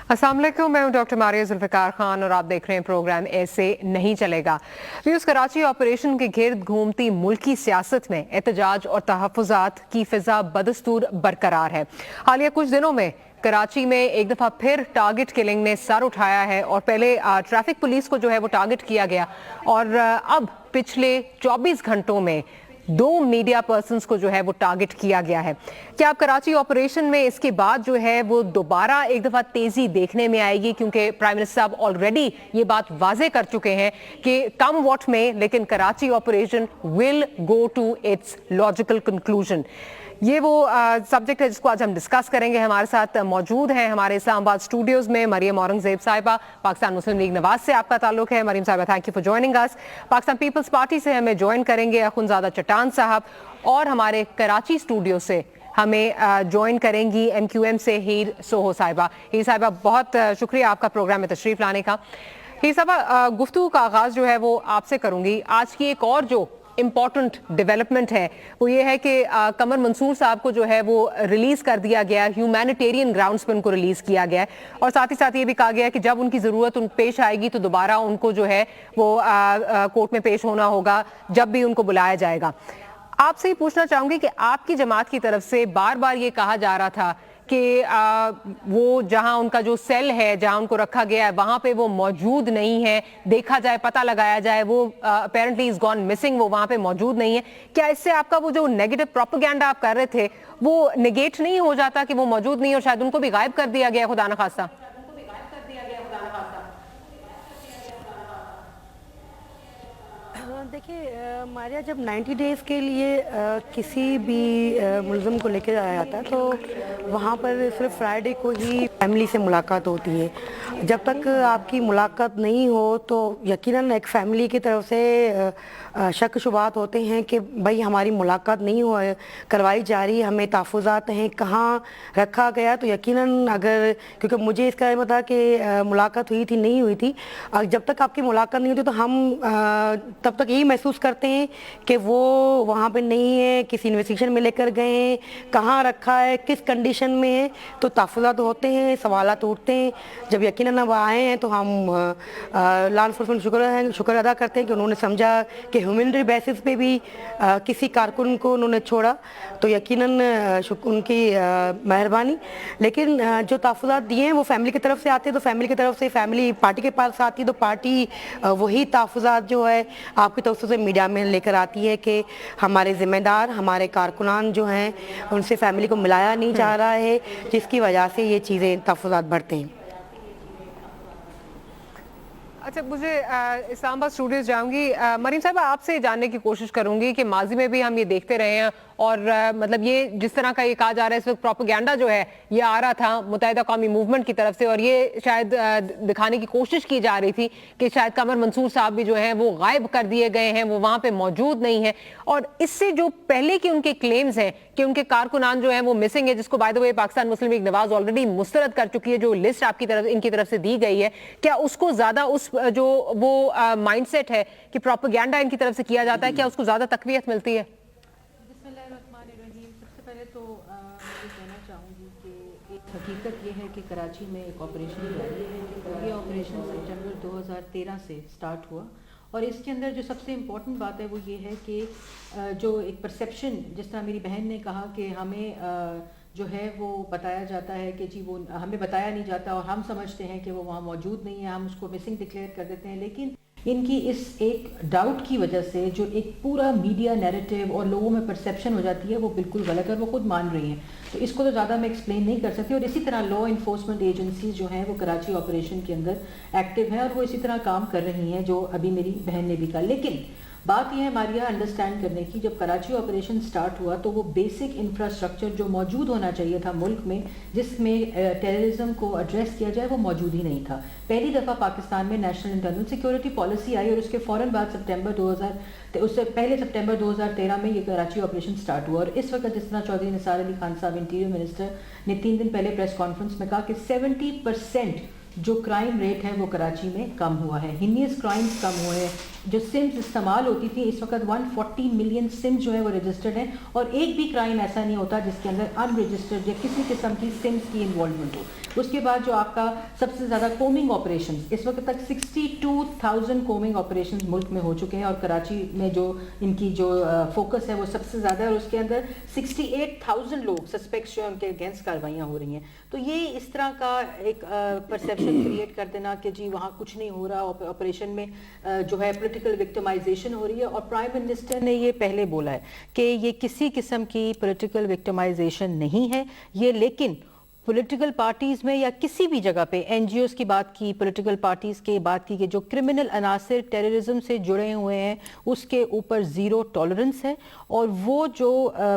अस्सलाम वालेकुम, मैं हूं डॉक्टर मारिया जुल्फिकार खान और आप देख रहे हैं प्रोग्राम ऐसे नहीं चलेगा। व्यूज़, कराची ऑपरेशन के गिर्द घूमती मुल्की सियासत में एहतजाज और तहफ़्फ़ुज़ात की फ़िज़ा बदस्तूर बरकरार है। हालिया कुछ दिनों में कराची में एक दफ़ा फिर टारगेट किलिंग ने सर उठाया है और पहले ट्रैफिक पुलिस को जो है वो टारगेट किया गया और अब पिछले 24 घंटों में 2 मीडिया पर्सन्स को जो है वो टारगेट किया गया है। क्या आप कराची ऑपरेशन में इसके बाद जो है वो दोबारा एक दफ़ा तेज़ी देखने में आएगी, क्योंकि प्राइम मिनिस्टर साहब ऑलरेडी ये बात वाजे कर चुके हैं कि कम वॉट में लेकिन Karachi operation will go to its logical conclusion. ये वो सब्जेक्ट है जिसको आज हम डिस्कस करेंगे। हमारे साथ मौजूद हैं हमारे इस्लामाबाद स्टूडियोज में मरियम औरंगजेब साहिबा, पाकिस्तान मुस्लिम लीग नवाज से आपका ताल्लुक है। मरियम साहिबा, thank you for joining us. Pakistan Peoples Party से हमें ज्वाइन करेंगे अखुनजादा चट्टान साहब, और हमारे कराची स्टूडियो से हमें ज्वाइन करेंगी MQM से हीर सोहो साहिबा। हीर साहिबा, बहुत शुक्रिया आपका प्रोग्राम में तशरीफ लाने का। हीर साहिबा, गुफ्तगू का आगाज जो है वो आपसे करूंगी। आज की एक और जो इम्पॉर्टेंट डेवलपमेंट है वो ये है कि कमर मंसूर साहब को जो है वो रिलीज कर दिया गया, ह्यूमैनिटेरियन ग्राउंड्स पर उनको रिलीज किया गया है, और साथ ही साथ ये भी कहा गया है कि जब उनकी जरूरत पेश आएगी तो दोबारा उनको जो है वो कोर्ट में पेश होना होगा जब भी उनको बुलाया जाएगा। आपसे ही पूछना चाहूंगी कि आपकी जमात की तरफ से बार बार ये कहा जा रहा था कि वो जहां उनका जो सेल है, जहां उनको रखा गया है, वहां पे वो मौजूद नहीं है, देखा जाए, पता लगाया जाए, वो अपेरेंटली इज गॉन मिसिंग, वो वहां पे मौजूद नहीं है। क्या इससे आपका वो जो नेगेटिव प्रोपेगेंडा आप कर रहे थे वो नेगेट नहीं हो जाता कि वो मौजूद नहीं है और शायद उनको भी गायब कर दिया गया खुदा न खास्ता? देखिए मारिया, जब 90 डेज़ के लिए किसी भी मुलज़िम को लेकर आया जाता है तो वहाँ पर सिर्फ फ्राइडे को ही फैमिली से मुलाकात होती है। जब तक आपकी मुलाकात नहीं हो तो यकीनन एक फ़ैमिली की तरफ से शक शुबात होते हैं कि भाई हमारी मुलाकात नहीं हो करवाई जा रही, हमें तहफ़्फ़ुज़ात हैं, कहाँ रखा गया। तो यकीनन अगर, क्योंकि मुझे इसका ये पता कि मुलाकात हुई थी नहीं हुई थी, जब तक आपकी मुलाकात नहीं होती तो हम तब तक यही महसूस करते हैं कि वो वहाँ पे नहीं है, किसी इन्वेस्टिगेशन में लेकर गए हैं, कहाँ रखा है, किस कंडीशन में है। तो तहफ़्फ़ुज़ात होते हैं, सवालात उठते हैं। जब यकीनन अब आए हैं तो हम लॉ एनफोर्समेंट शुक्र अदा करते हैं कि उन्होंने समझा कि ह्यूमैनिटेरियन बेसिस पे भी किसी कारकुन को उन्होंने छोड़ा, तो यकीनन उनकी मेहरबानी। लेकिन जो तहफ़्फ़ुज़ात दिए हैं वो फैमिली की तरफ से आते हैं, तो फैमिली की तरफ से फैमिली पार्टी के पास आती है, तो पार्टी वही तहफ़्फ़ुज़ात जो है आपकी तरफ से मीडिया में लेकर आती है कि हमारे ज़िम्मेदार, हमारे कारकुनान जो हैं उनसे फैमिली को मिलाया नहीं जा रहा है, जिसकी वजह से ये चीज़ें तहफ़्फ़ुज़ात बढ़ते हैं। अच्छा, मुझे इस्लामाबाद स्टूडियोज जाऊंगी। मरीम साहब, आपसे जानने की कोशिश करूंगी कि माजी में भी हम ये देखते रहे हैं और मतलब ये जिस तरह का ये कहा जा रहा है इस वक्त प्रोपेगेंडा जो है ये आ रहा था मुत्तहिदा कौमी मूवमेंट की तरफ से, और ये शायद दिखाने की कोशिश की जा रही थी कि शायद कमर मंसूर साहब भी जो हैं वो गायब कर दिए गए हैं, वो वहाँ पे मौजूद नहीं है। और इससे जो पहले की उनके क्लेम्स हैं कि उनके कारकुनान जो हैं वो मिसिंग है, जिसको by the way Pakistan Muslim League Nawaz already मुस्तरद कर चुकी है, जो लिस्ट आपकी तरफ इनकी तरफ से दी गई है, क्या उसको ज्यादा उस जो वो माइंडसेट है कि प्रोपेगेंडा इनकी तरफ से किया जाता है, क्या उसको ज्यादा तकवीत मिलती है? सबसे पहले तो मैं कहना चाहूँगी कि एक हकीकत ये है कि कराची में एक ऑपरेशन जारी है। ये ऑपरेशन सितंबर 2013 से स्टार्ट हुआ और इसके अंदर जो सबसे इम्पॉर्टेंट बात है वो ये है कि जो एक परसेप्शन, जिस तरह मेरी बहन ने कहा कि हमें जो है वो बताया जाता है कि जी वो हमें बताया नहीं जाता और हम समझते हैं कि वो वहाँ मौजूद नहीं है, हम उसको मिसिंग डिक्लेयर कर देते हैं। लेकिन इनकी इस एक डाउट की वजह से जो एक पूरा मीडिया नैरेटिव और लोगों में परसेप्शन हो जाती है वो बिल्कुल गलत है और वो खुद मान रही हैं। तो इसको तो ज़्यादा मैं एक्सप्लेन नहीं कर सकती। और इसी तरह लॉ इन्फोर्समेंट एजेंसीज जो हैं वो कराची ऑपरेशन के अंदर एक्टिव हैं और वो इसी तरह काम कर रही हैं, जो अभी मेरी बहन ने भी कहा। लेकिन बात यह है मारिया अंडरस्टैंड करने की, जब कराची ऑपरेशन स्टार्ट हुआ तो वो बेसिक इंफ्रास्ट्रक्चर जो मौजूद होना चाहिए था मुल्क में, जिसमें टेररिज्म को एड्रेस किया जाए, वो मौजूद ही नहीं था। पहली दफ़ा पाकिस्तान में नेशनल इंटरनल सिक्योरिटी पॉलिसी आई और उसके फ़ौरन बाद उससे पहले सितंबर 2013 में ये कराची ऑपरेशन स्टार्ट हुआ। और इस वक्त जिस तरह चौधरी निसार अली खान साहब इंटीरियर मिनिस्टर ने 3 दिन पहले प्रेस कॉन्फ्रेंस में कहा कि 70% जो क्राइम रेट है वो कराची में कम हुआ है, हीनियस क्राइम्स कम हुए हैं, जो सिम्स इस्तेमाल होती थी इस वक्त 140 मिलियन सिम्स जो है वो रजिस्टर्ड हैं, और एक भी क्राइम ऐसा नहीं होता जिसके अंदर अनरजिस्टर्ड या किसी किस्म की सिम्स की इन्वॉल्वमेंट हो। उसके बाद जो आपका सबसे ज़्यादा कोमिंग ऑपरेशन, इस वक्त तक 62,000 कोमिंग ऑपरेशन मुल्क में हो चुके हैं, और कराची में जो इनकी जो फोकस है वो सबसे ज़्यादा है, और उसके अंदर 68,000 लोग सस्पेक्ट्स जो है उनके अगेंस्ट कार्रवाइयाँ हो रही हैं। तो ये इस तरह का एक परसेप्शन क्रिएट कर देना कि जी वहाँ कुछ नहीं हो रहा, ऑपरेशन में जो है पॉलिटिकल विक्टिमाइजेशन हो रही है, और प्राइम मिनिस्टर ने ये पहले बोला है कि ये किसी किस्म की पॉलिटिकल विक्टिमाइजेशन नहीं है ये, लेकिन पॉलिटिकल पार्टीज़ में या किसी भी जगह पे एनजीओज़ की बात की, पॉलिटिकल पार्टीज़ की बात की कि जो क्रिमिनल अनासर टेररिज्म से जुड़े हुए हैं उसके ऊपर ज़ीरो टॉलरेंस है, और वो जो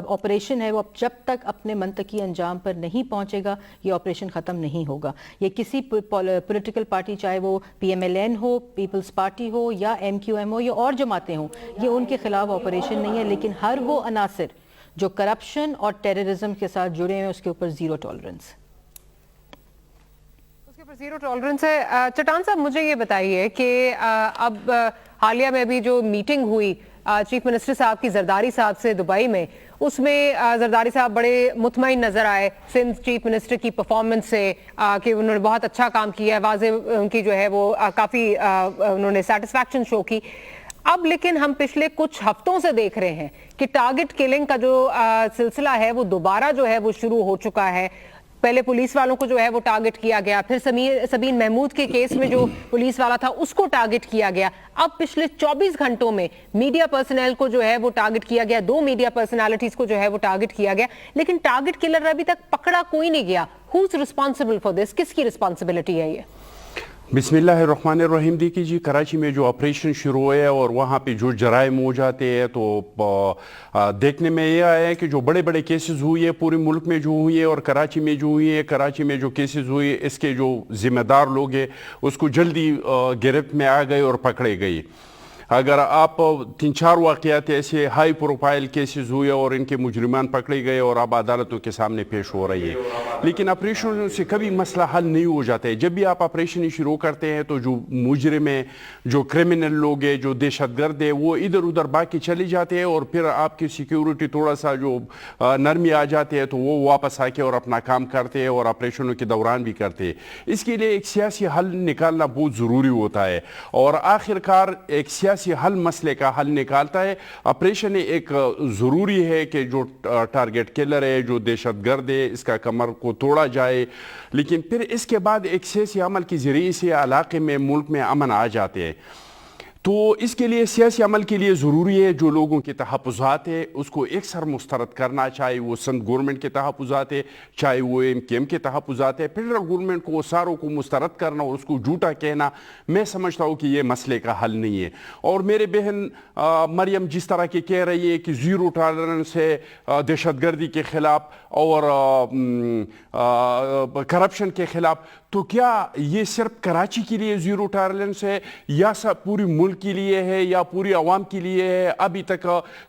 ऑपरेशन है वो जब तक अपने मंतकी अंजाम पर नहीं पहुंचेगा ये ऑपरेशन ख़त्म नहीं होगा। ये किसी पॉलिटिकल पार्टी, चाहे वो PMLN हो, पीपल्स पार्टी हो, या MQM हो, या और जमातें हों, ये उनके खिलाफ ऑपरेशन नहीं है, लेकिन हर वो अनासर जो करप्शन और टेररिज्म के साथ जुड़े हैं उसके ऊपर ज़ीरो टॉलरेंस, उसके ऊपर ज़ीरो टॉलरेंस है। चट्टान साहब, मुझे ये बताइए कि अब हालिया में भी जो मीटिंग हुई चीफ मिनिस्टर साहब की जरदारी साहब से दुबई में, उसमें जरदारी साहब बड़े मुतमईन नजर आए सिंध चीफ मिनिस्टर की परफॉर्मेंस से कि उन्होंने बहुत अच्छा काम किया है, वाज़े उनकी जो है वो काफ़ी उन्होंने सेटिस्फैक्शन शो की। अब लेकिन हम पिछले कुछ हफ्तों से देख रहे हैं कि टारगेट किलिंग का जो सिलसिला है वो दोबारा जो है वो शुरू हो चुका है। पहले पुलिस वालों को जो है वो टारगेट किया गया, फिर सबीन महमूद के केस में जो पुलिस वाला था उसको टारगेट किया गया, अब पिछले 24 घंटों में मीडिया पर्सनल को जो है वो टारगेट किया गया, 2 मीडिया पर्सनालिटीज को जो है वो टारगेट किया गया, लेकिन टारगेट किलर अभी तक पकड़ा कोई नहीं गया। Who is responsible for this? किसकी रिस्पॉन्सिबिलिटी है ये? बिस्मिल्लाहिर्रहमानिर्रहीम। देखिए जी, कराची में जो ऑपरेशन शुरू हुआ है और वहाँ पे जो जराइम हो जाते हैं, तो देखने में ये आया है कि जो बड़े बड़े केसेस हुए हैं पूरे मुल्क में जो हुई है और कराची में जो हुई है, कराची में जो केसेस हुए इसके जो जिम्मेदार लोग हैं उसको जल्दी गिरफ्त में आ गए और पकड़े गए। अगर आप 3-4 वाक़यात ऐसे हाई प्रोफाइल केसेस हुए और इनके मुजरिमान पकड़े गए और अब अदालतों के सामने पेश हो रही है, लेकिन ऑपरेशन से कभी मसला हल नहीं हो जाता है। जब भी आप ऑपरेशन शुरू करते हैं तो जो मुजरिम है, जो क्रिमिनल लोग हैं, जो दहशतगर्द है, वो इधर उधर बाकी चले जाते हैं और फिर आपकी सिक्योरिटी थोड़ा सा जो नरमी आ जाते हैं तो वो वापस आके और अपना काम करते हैं और ऑपरेशनों के दौरान भी करते हैं। इसके लिए एक सियासी हल निकालना बहुत ज़रूरी होता है और आखिरकार एक सियासी हल मसले का हल निकालता है। ऑपरेशन एक ज़रूरी है कि जो टारगेट किलर है, जो दहशतगर्द है, इसका कमर को तोड़ा जाए, लेकिन फिर इसके बाद एक सियासी अमल के ज़रिए से इलाके में, मुल्क में अमन आ जाते हैं। तो इसके लिए सियासी अमल के लिए ज़रूरी है जो लोगों के तहफ़्फ़ुज़ात है उसको एक सर मुस्तरद करना, चाहे वो सिंध गवर्नमेंट के तहफ़्फ़ुज़ात है, चाहे वो MKM के तहफ़्फ़ुज़ात है। फेडरल गवर्नमेंट को सारों को मुस्तरद करना और उसको झूठा कहना, मैं समझता हूँ कि ये मसले का हल नहीं है। और मेरे बहन मरियम जिस तरह की कह रही है कि ज़ीरो टॉलरेंस है दहशतगर्दी के ख़िलाफ़ और करप्शन के ख़िलाफ़, तो क्या ये सिर्फ कराची के लिए ज़ीरो टॉलरेंस है या सब पूरी मुल्क के लिए है या पूरी आवाम के लिए है? अभी तक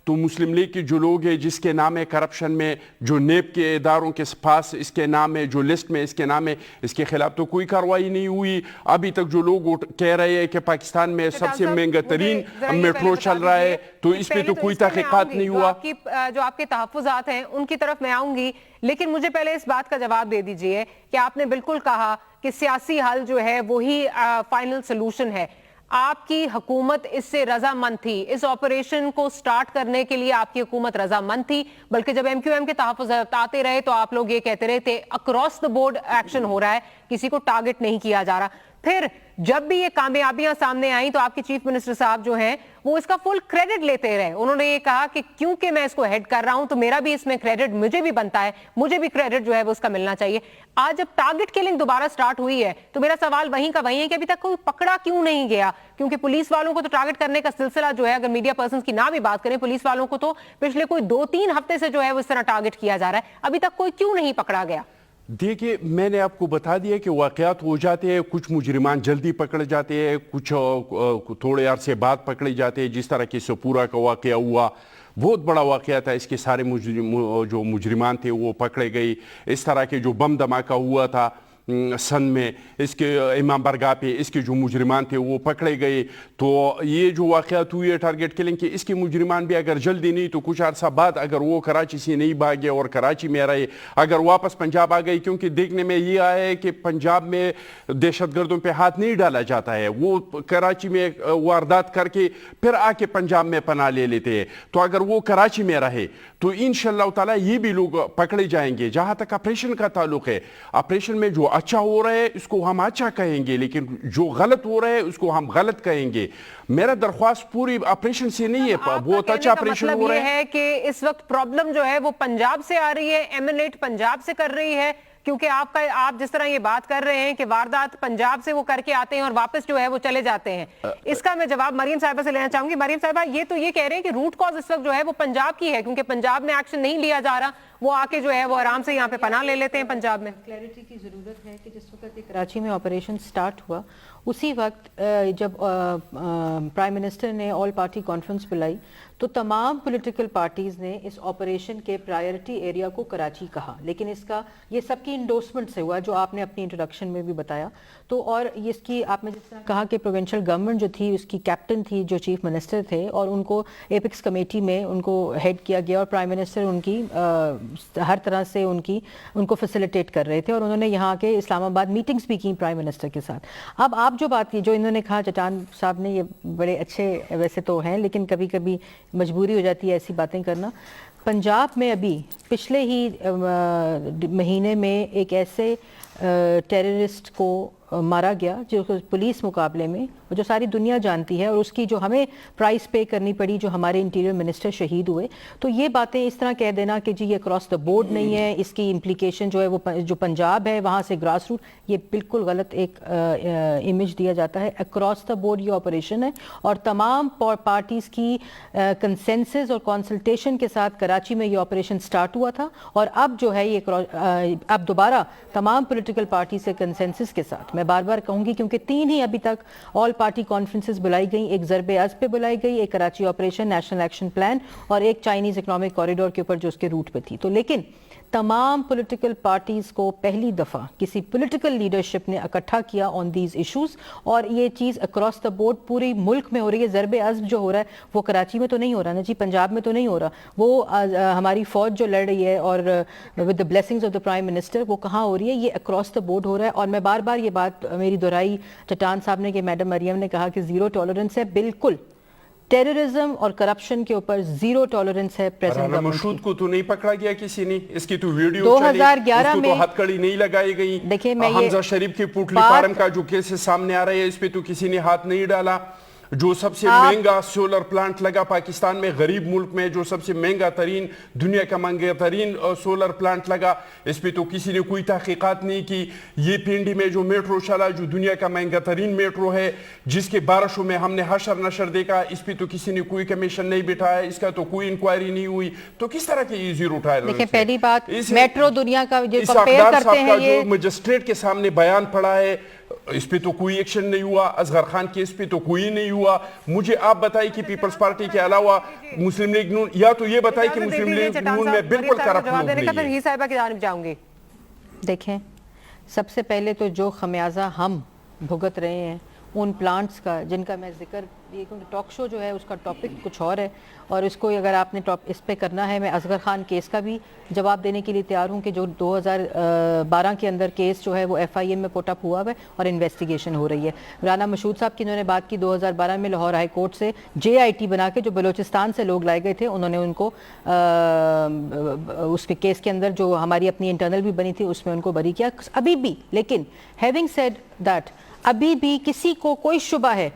तो मुस्लिम लीग के जो लोग हैं जिसके नाम है करप्शन में, जो नेब के इदारों के पास इसके नाम है, जो लिस्ट में इसके नाम है, इसके खिलाफ तो कोई कार्रवाई नहीं हुई। अभी तक जो लोग कह रहे हैं कि पाकिस्तान में सबसे महंगा तरीन मेट्रो चल रहा है, तो इस पे तो कोई तहकीकात नहीं हुआ। जो आपके तहफ़्फ़ुज़ात हैं उनकी तरफ मैं आऊंगी, लेकिन मुझे पहले इस बात का जवाब दे दीजिए कि आपने बिल्कुल कहा कि सियासी हल जो है वही फाइनल सोल्यूशन है। आपकी हुकूमत इससे रजामंद थी, इस ऑपरेशन को स्टार्ट करने के लिए आपकी हुकूमत रजामंद थी, बल्कि जब MQM के तहफ़्फ़ुज़ात आते रहे तो आप लोग ये कहते रहे थे अक्रॉस द बोर्ड एक्शन हो रहा है, किसी को टारगेट नहीं किया जा रहा। फिर जब भी ये कामयाबियां सामने आई तो आपके चीफ मिनिस्टर साहब जो हैं वो इसका फुल क्रेडिट लेते रहे। उन्होंने ये कहा कि क्योंकि मैं इसको हेड कर रहा हूं तो मेरा भी इसमें क्रेडिट मुझे भी बनता है, मुझे भी क्रेडिट जो है वो उसका मिलना चाहिए। आज जब टारगेट किलिंग दोबारा स्टार्ट हुई है तो मेरा सवाल वहीं का वहीं है कि अभी तक कोई पकड़ा क्यों नहीं गया? क्योंकि पुलिस वालों को तो टारगेट करने का सिलसिला जो है, अगर मीडिया पर्सन की ना भी बात करें, पुलिस वालों को तो पिछले कोई 2-3 हफ्ते से जो है वो इस तरह टारगेट किया जा रहा है, अभी तक कोई क्यों नहीं पकड़ा गया? देखिए, मैंने आपको बता दिया कि वाक़यात हो जाते हैं, कुछ मुजरिमान जल्दी पकड़ जाते हैं, कुछ थोड़े अरसे बाद पकड़े जाते हैं। जिस तरह की सपूरा का वाक़या हुआ, बहुत बड़ा वाक़या था, इसके सारे जो मुजरिमान थे वो पकड़े गए। इस तरह के जो बम धमाका हुआ था सन में, इसके इमाम बरगाह पे इसके जो मुजरिमान थे वो पकड़े गए। तो ये जो वाक़यात हुए टारगेट किलिंग के, इसके मुजरिमान भी अगर जल्दी नहीं तो कुछ अर्सा बाद अगर वो कराची से नहीं भागे और कराची में रहे, अगर वापस पंजाब आ गई, क्योंकि देखने में ये आया है कि पंजाब में दहशतगर्दों पे हाथ नहीं डाला जाता है, वो कराची में वारदात करके फिर आके पंजाब में पनाह ले लेते हैं। तो अगर वो कराची में रहे तो इंशाअल्लाह ताला ये भी लोग पकड़े जाएंगे। जहाँ तक ऑपरेशन का ताल्लुक है, ऑपरेशन में जो अच्छा हो रहा है इसको हम अच्छा कहेंगे, लेकिन जो गलत हो रहा है उसको हम गलत कहेंगे। मेरा दरख्वास्त पूरी ऑपरेशन से नहीं है, बहुत अच्छा ऑपरेशन हो रहा है कि इस वक्त प्रॉब्लम जो है वो पंजाब से आ रही है, एमिनेट पंजाब से कर रही है, क्योंकि आप जिस तरह ये बात कर रहे हैं कि वारदात पंजाब से वो करके आते हैं और वापस जो है वो चले जाते हैं। इसका मैं जवाब मरियम साहिबा से लेना चाहूंगी। मरियम साहिबा, ये तो ये कह रहे हैं कि रूट कॉज इस वक्त जो है वो पंजाब की है, क्योंकि पंजाब में एक्शन नहीं लिया जा रहा, वो आके जो है वो आराम से यहाँ पे पनाह ले लेते हैं पंजाब में। क्लैरिटी की ज़रूरत है कि जिस वक्त कराची में ऑपरेशन स्टार्ट हुआ उसी वक्त जब प्राइम मिनिस्टर ने ऑल पार्टी कॉन्फ्रेंस बुलाई तो तमाम पॉलिटिकल पार्टीज़ ने इस ऑपरेशन के प्रायोरिटी एरिया को कराची कहा, लेकिन इसका ये सबकी इंडोर्समेंट से हुआ जो आपने अपनी इंट्रोडक्शन में भी बताया। तो और इसकी आपने जिस तरह कहा कि प्रोविंशियल गवर्नमेंट जो थी उसकी कैप्टन थी जो चीफ मिनिस्टर थे और उनको एपिक्स कमेटी में उनको हेड किया गया और प्राइम मिनिस्टर उनकी हर तरह से उनको फैसिलिटेट कर रहे थे और उन्होंने यहाँ के इस्लामाबाद मीटिंग्स भी की प्राइम मिनिस्टर के साथ। अब आप जो बात की, जो इन्होंने कहा, चट्टान साहब ने, ये बड़े अच्छे वैसे तो हैं लेकिन कभी कभी मजबूरी हो जाती है ऐसी बातें करना। पंजाब में अभी पिछले ही महीने में एक ऐसे टेररिस्ट को मारा गया जो पुलिस मुकाबले में, जो सारी दुनिया जानती है, और उसकी जो हमें प्राइस पे करनी पड़ी, जो हमारे इंटीरियर मिनिस्टर शहीद हुए। तो ये बातें इस तरह कह देना कि जी ये क्रॉस द बोर्ड नहीं है, इसकी इम्प्लीकेशन जो है वो जो पंजाब है वहाँ से ग्रास रूट, ये बिल्कुल गलत एक इमेज दिया जाता है। अक्रॉस द बोर्ड ये ऑपरेशन है और तमाम पार्टीज़ की कंसेंसस और कंसल्टेशन के साथ कराची में ये ऑपरेशन स्टार्ट हुआ था और अब जो है ये अब दोबारा तमाम पॉलिटिकल पार्टी से कंसेंसस के साथ, मैं बार बार कहूंगी क्योंकि 3 ही अभी तक ऑल पार्टी कॉन्फ्रेंसेस बुलाई गई, एक ज़रबे अज़ पे बुलाई गई, एक Karachi operation national action plan और एक चाइनीज़ इकोनॉमिक कॉरिडोर के ऊपर जो उसके रूट पे थी। तो लेकिन तमाम पॉलिटिकल पार्टीज़ को पहली दफ़ा किसी पॉलिटिकल लीडरशिप ने इकट्ठा किया ऑन दीज इश्यूज़ और ये चीज़ अक्रॉस द बोर्ड पूरी मुल्क में हो रही है। ज़रबे अज़्म जो हो रहा है वो कराची में तो नहीं हो रहा ना जी, पंजाब में तो नहीं हो रहा, वो हमारी फ़ौज जो लड़ रही है और with the blessings of the prime minister, वो कहाँ हो रही है, ये अक्रॉस द बोर्ड हो रहा है। और मैं बार बार ये बात मेरी दोहराई चट्टान साहब ने कि मैडम मरियम ने कहा कि ज़ीरो टॉलरेंस है, बिल्कुल टेररिज्म और करप्शन के ऊपर जीरो टॉलरेंस है प्रेजेंट गवर्नमेंट। मशहूद को तो नहीं पकड़ा गया किसी ने, इसकी तो वीडियो 2011 में तो हथकड़ी नहीं लगाई गई। देखिए, मैं हमजा शरीफ के पुटली फार्म का जो केस सामने आ रहा है इस पे तो किसी ने हाथ नहीं डाला। जो सबसे महंगा सोलर प्लांट लगा पाकिस्तान में, गरीब मुल्क में जो सबसे महंगा तरीन, दुनिया का महंगा तरीन सोलर प्लांट लगा, इस पे तो किसी ने कोई तहकीकात नहीं की। ये पिंडी में जो मेट्रो चला, जो दुनिया का महंगा तरीन मेट्रो है, जिसके बारिशों में हमने हशर नशर देखा, इस पे तो किसी ने कोई कमीशन नहीं बिठाया, इसका तो कोई इंक्वायरी नहीं हुई। तो किस तरह के ये जीरो टायर? देखिए, पहली बात मेट्रो दुनिया का जो कंपेयर करते हैं, ये मजिस्ट्रेट के सामने बयान पड़ा है, इस पे तो कोई एक्शन नहीं हुआ। असगर खान केस पे तो कोई नहीं हुआ। मुझे आप बताइए कि पीपल्स पार्टी के अलावा मुस्लिम लीग नून, या तो ये बताइए कि मुस्लिम लीग नून में बिल्कुल करप्ट लोग नहीं है। देखें, सबसे पहले तो जो खमियाजा हम भुगत रहे हैं उन प्लांट्स का, जिनका मैं जिक्र, ये टॉक शो जो है उसका टॉपिक कुछ और है और इसको अगर आपने इस पे करना है, मैं असगर खान केस का भी जवाब देने के लिए तैयार हूँ कि जो 2012 के अंदर केस जो है वो FIM में पुटअप हुआ है और इन्वेस्टिगेशन हो रही है। राना मशहूद साहब की इन्होंने बात की 2012 में लाहौर हाई कोर्ट से JIT बना के जो बलूचिस्तान से लोग लाए गए थे, उन्होंने उनको उसके केस के अंदर जो हमारी अपनी इंटरनल भी बनी थी उसमें उनको बरी किया अभी भी। लेकिन हैविंग सेड दैट, अभी भी किसी को कोई शुबा है,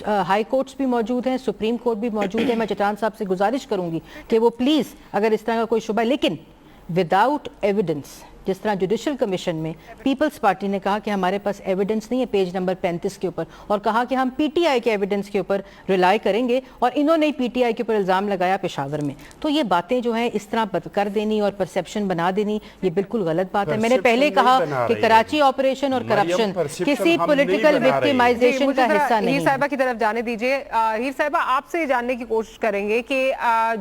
हाई कोर्ट्स भी मौजूद हैं, सुप्रीम कोर्ट भी मौजूद है, मैं चट्टान साहब से गुजारिश करूंगी कि वो प्लीज़ अगर इस तरह का कोई शुबा है, लेकिन विदाउट एविडेंस, जिस तरह जुडिशल कमीशन में पीपल्स पार्टी ने कहा कि हमारे पास एविडेंस नहीं है पेज नंबर 35 के ऊपर, और कहा कि हम PTI के एविडेंस के ऊपर रिलाई करेंगे, और इन्होंने PTI के ऊपर इल्ज़ाम लगाया पेशावर में। तो ये बातें जो हैं इस तरह कर देनी और परसेप्शन बना देनी, ये बिल्कुल गलत बात है। मैंने पहले कहा कि कराची ऑपरेशन और करप्शन किसी पॉलिटिकल विक्टिमाइजेशन का हिस्सा नहीं। हीर साहिबा की तरफ जाने दीजिए। हीर साहिबा, आपसे जानने की कोशिश करेंगे कि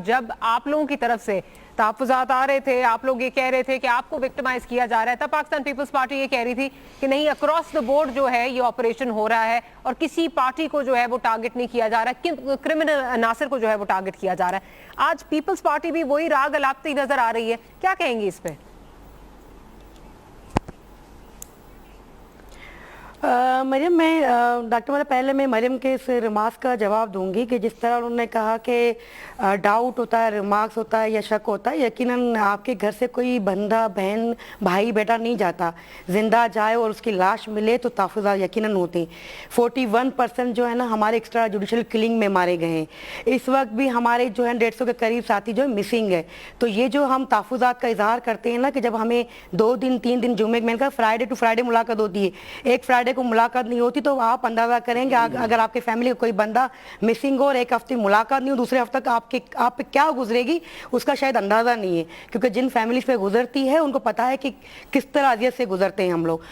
जब आप लोगों की तरफ से तहफ़्फ़ुज़ात आ रहे थे, आप लोग ये कह रहे थे कि आपको विक्टिमाइज किया जा रहा है, तब पाकिस्तान पीपल्स पार्टी ये कह रही थी कि नहीं, अक्रॉस द बोर्ड जो है ये ऑपरेशन हो रहा है और किसी पार्टी को जो है वो टारगेट नहीं किया जा रहा है, क्रिमिनल अनासर को जो है वो टारगेट किया जा रहा है। आज पीपल्स पार्टी भी वही राग अलापती नजर आ रही है, क्या कहेंगी इस पे? मरियम, मैं डॉक्टर वाला पहले मैं मरियम के इस रिमार्क्स का जवाब दूंगी कि जिस तरह उन्होंने कहा कि डाउट होता है, रिमार्क्स होता है या शक होता है, यकीनन आपके घर से कोई बंदा, बहन, भाई, बेटा नहीं जाता। जिंदा जाए और उसकी लाश मिले तो तहफ़्फ़ुज़ात यकीनन होते। 41% जो है ना हमारे एक्स्ट्रा जुडिशल किलिंग में मारे गए हैं। इस वक्त भी हमारे जो है 150 के करीब साथी जो है मिसिंग है। तो ये जो हम तहफ़्फ़ुज़ात का इजहार करते हैं ना कि जब हमें 2 दिन 3 दिन जुम्मे, मैंने कहा फ्राइडे टू फ्राइडे मुलाकात होती है, एक फ्राइडे को मुलाकात नहीं होती, तो आप अंदाजा करेंगे अगर आपके फैमिली का कोई बंदा मिसिंग हो और एक हफ्ते मुलाकात नहीं हो, दूसरे हफ्ते तक आप पे क्या गुजरेगी उसका शायद अंदाजा नहीं है, क्योंकि जिन फैमिलीज पे गुजरती है उनको पता है कि किस तरह अजियत से गुजरते हैं हम लोग।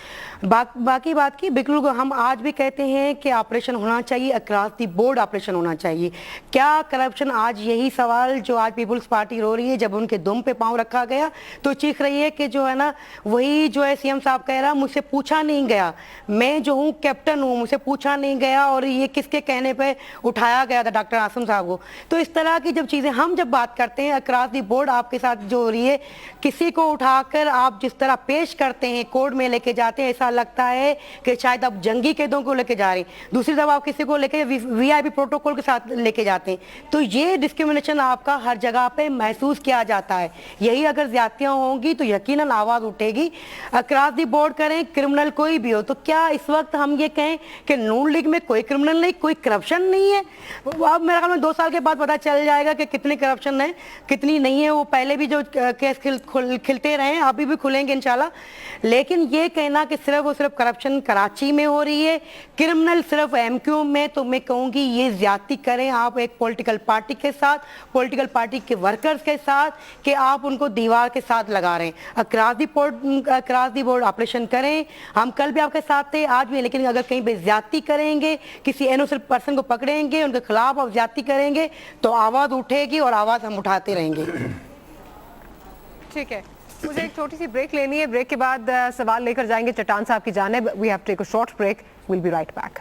बाकी बात की बिल्कुल हम आज भी कहते हैं कि ऑपरेशन होना चाहिए, अक्रॉस द बोर्ड ऑपरेशन होना चाहिए। क्या करप्शन, आज यही सवाल जो आज पीपल्स पार्टी रो रही है, जब उनके दुम पे पांव रखा गया तो चीख रही है कि जो है ना वही जो है सीएम साहब कह रहा, मुझसे पूछा नहीं गया, मैं जो हूँ कैप्टन हूँ, मुझसे पूछा नहीं गया और ये किसके कहने पे उठाया गया था डॉक्टर आसिम साहब को। तो इस तरह की जब चीज़ें हम जब बात करते हैं, अक्रॉस द बोर्ड आपके साथ जो हो रही है, किसी को उठाकर आप जिस तरह पेश करते हैं, कोर्ट में लेके जाते हैं, ऐसा लगता है कि शायद आप जंगी कैदों को लेके जा रहे हैं। दूसरी तरफ आप किसी को लेके वीआईपी प्रोटोकॉल के साथ लेके जाते हैं। तो ये डिस्क्रिमिनेशन आपका हर जगह पे महसूस किया जाता है। यही अगर ज्यादतियां होंगी तो यकीनन आवाज उठेगी। अक्रॉस द बोर्ड करें, क्रिमिनल कोई भी हो, तो क्या इस वक्त हम ये कहें कि नून लीग में कोई क्रिमिनल नहीं, कोई करप्शन नहीं है? अब मेरे ख्याल में 2 साल के बाद पता चल जाएगा कि कितनी करप्शन है, कितनी नहीं है। वो पहले भी जो केस खिलते रहे, अभी भी खुलेंगे इंशाल्लाह। लेकिन ये कहना कि सिर्फ और सिर्फ करप्शन कराची में हो रही है, क्रिमिनल सिर्फ एमक्यू में, तो मैं कहूँगी ये ज्यादती करें आप एक पॉलिटिकल पार्टी के साथ, पॉलिटिकल पार्टी के वर्कर्स के साथ, कि आप उनको दीवार के साथ लगा रहे हैं। अक्रॉस द बोर्ड ऑपरेशन करें। हम कल भी आपके साथ थे, आज भी, लेकिन अगर कहीं पे ज्यादती करेंगे, किसी इनोसेंट पर्सन को पकड़ेंगे, उनके खिलाफ आप ज्यादती करेंगे तो आवाज उठेगी और आवाज हम उठाते रहेंगे। ठीक है, मुझे एक छोटी सी ब्रेक लेनी है, ब्रेक के बाद सवाल लेकर जाएंगे चट्टान साहब की जानिब। We have to take a short break, will be right back.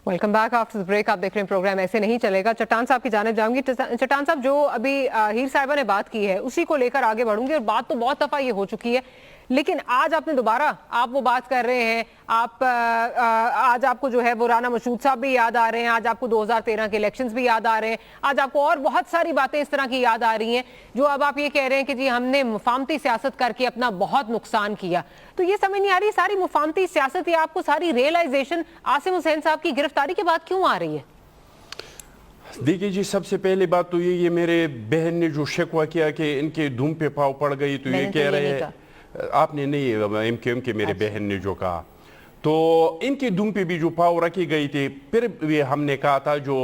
Welcome back after the break. आप देख रहे हैं प्रोग्राम ऐसे नहीं चलेगा। चट्टान साहब की जानिब जाऊंगी। चट्टान साहब, जो अभी हीर साहिबा ने बात की है उसी को लेकर आगे बढ़ूंगी। और बात तो बहुत दफा ये हो चुकी है, लेकिन आज आपने दोबारा आप वो बात कर रहे हैं। आज आपको जो है वो राना मशहूद साहब भी याद आ रहे हैं, आज आपको 2013 के इलेक्शंस भी याद आ रहे हैं, आज आपको और बहुत सारी बातें इस तरह की याद आ रही हैं जो अब आप ये कह रहे हैं कि जी हमने मुफाहमती सियासत करके अपना बहुत नुकसान किया। तो ये समझ नहीं आ रही, सारी मुफाहमती सियासत या आपको सारी रियलाइजेशन आसिम हुसैन साहब की गिरफ्तारी के बाद क्यों आ रही है? देखिए जी, सबसे पहली बात तो ये मेरे बहन ने जो शिकवा किया कि इनके धूम पे पाव पड़ गई, तो ये कह रहे हैं, आपने नहीं, एमक्यूएम के मेरे बहन ने जो कहा, तो इनकी दुम पे भी जो पाव रखी गई थी। फिर भी हमने कहा था, जो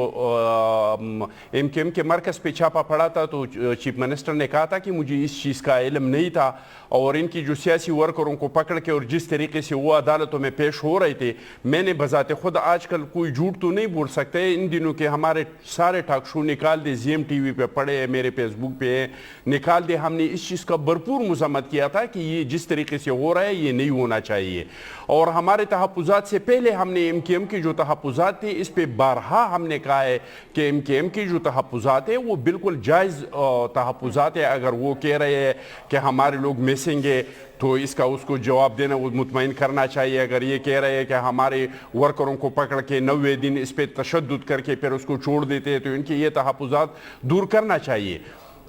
एमक्यूएम के मरकज़ पे छापा पड़ा था, तो चीफ मिनिस्टर ने कहा था कि मुझे इस चीज़ का इल्म नहीं था, और इनकी जो सियासी वर्करों को पकड़ के और जिस तरीके से वो अदालतों में पेश हो रहे थे, मैंने बजाते खुद, आजकल कोई झूठ तो नहीं बोल सकते, इन दिनों के हमारे सारे टॉक शो निकाल दे, ZM TV पे पड़े हैं, मेरे फेसबुक पे है, निकाल दे। हमने इस चीज़ का भरपूर मज़म्मत किया था कि ये जिस तरीके से हो रहा है ये नहीं होना चाहिए। और हमारे तहफ़्फ़ुज़ात से पहले हमने एमक्यूएम की जो तहफ़्फ़ुज़ात थे, इस पे बारहा हमने कहा है कि एमक्यूएम की जो तहफ़्फ़ुज़ात है वो बिल्कुल जायज़ तहफ़्फ़ुज़ात है। अगर वो कह रहे हैं कि हमारे लोग मिसेंगे, तो इसका उसको जवाब देना, वो मुतमईन करना चाहिए। अगर ये कह रहे हैं कि हमारे वर्करों को पकड़ के 90 दिन इस पर तशद्दुद करके फिर उसको छोड़ देते हैं, तो इनकी ये तहफ़्फ़ुज़ात दूर करना चाहिए।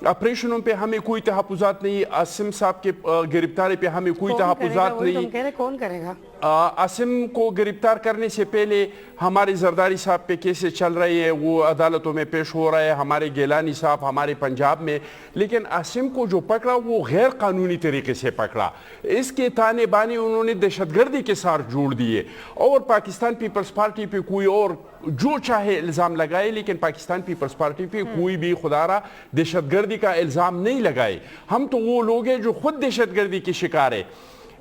ऑपरेशनों पे हमें कोई तहफ़्फ़ुज़ात नहीं, आसिम साहब के गिरफ्तारी पे हमें कोई तहफ़्फ़ुज़ात नहीं। कौन करेगा? आसिम को गिरफ्तार करने से पहले हमारे जरदारी साहब पे केसेस चल रही है, वो अदालतों में पेश हो रहा है, हमारे गिलानी साहब हमारे पंजाब में, लेकिन आसिम को जो पकड़ा वो गैर कानूनी तरीके से पकड़ा। इसके ताने बाने उन्होंने दहशतगर्दी के साथ जोड़ दिए, और पाकिस्तान पीपल्स पार्टी पे कोई और जो चाहे इल्ज़ाम लगाए, लेकिन पाकिस्तान पीपल्स पार्टी पे कोई भी खुदारा दहशतगर्दी का इल्ज़ाम नहीं लगाए। हम तो वो लोग हैं जो खुद दहशतगर्दी के शिकार है।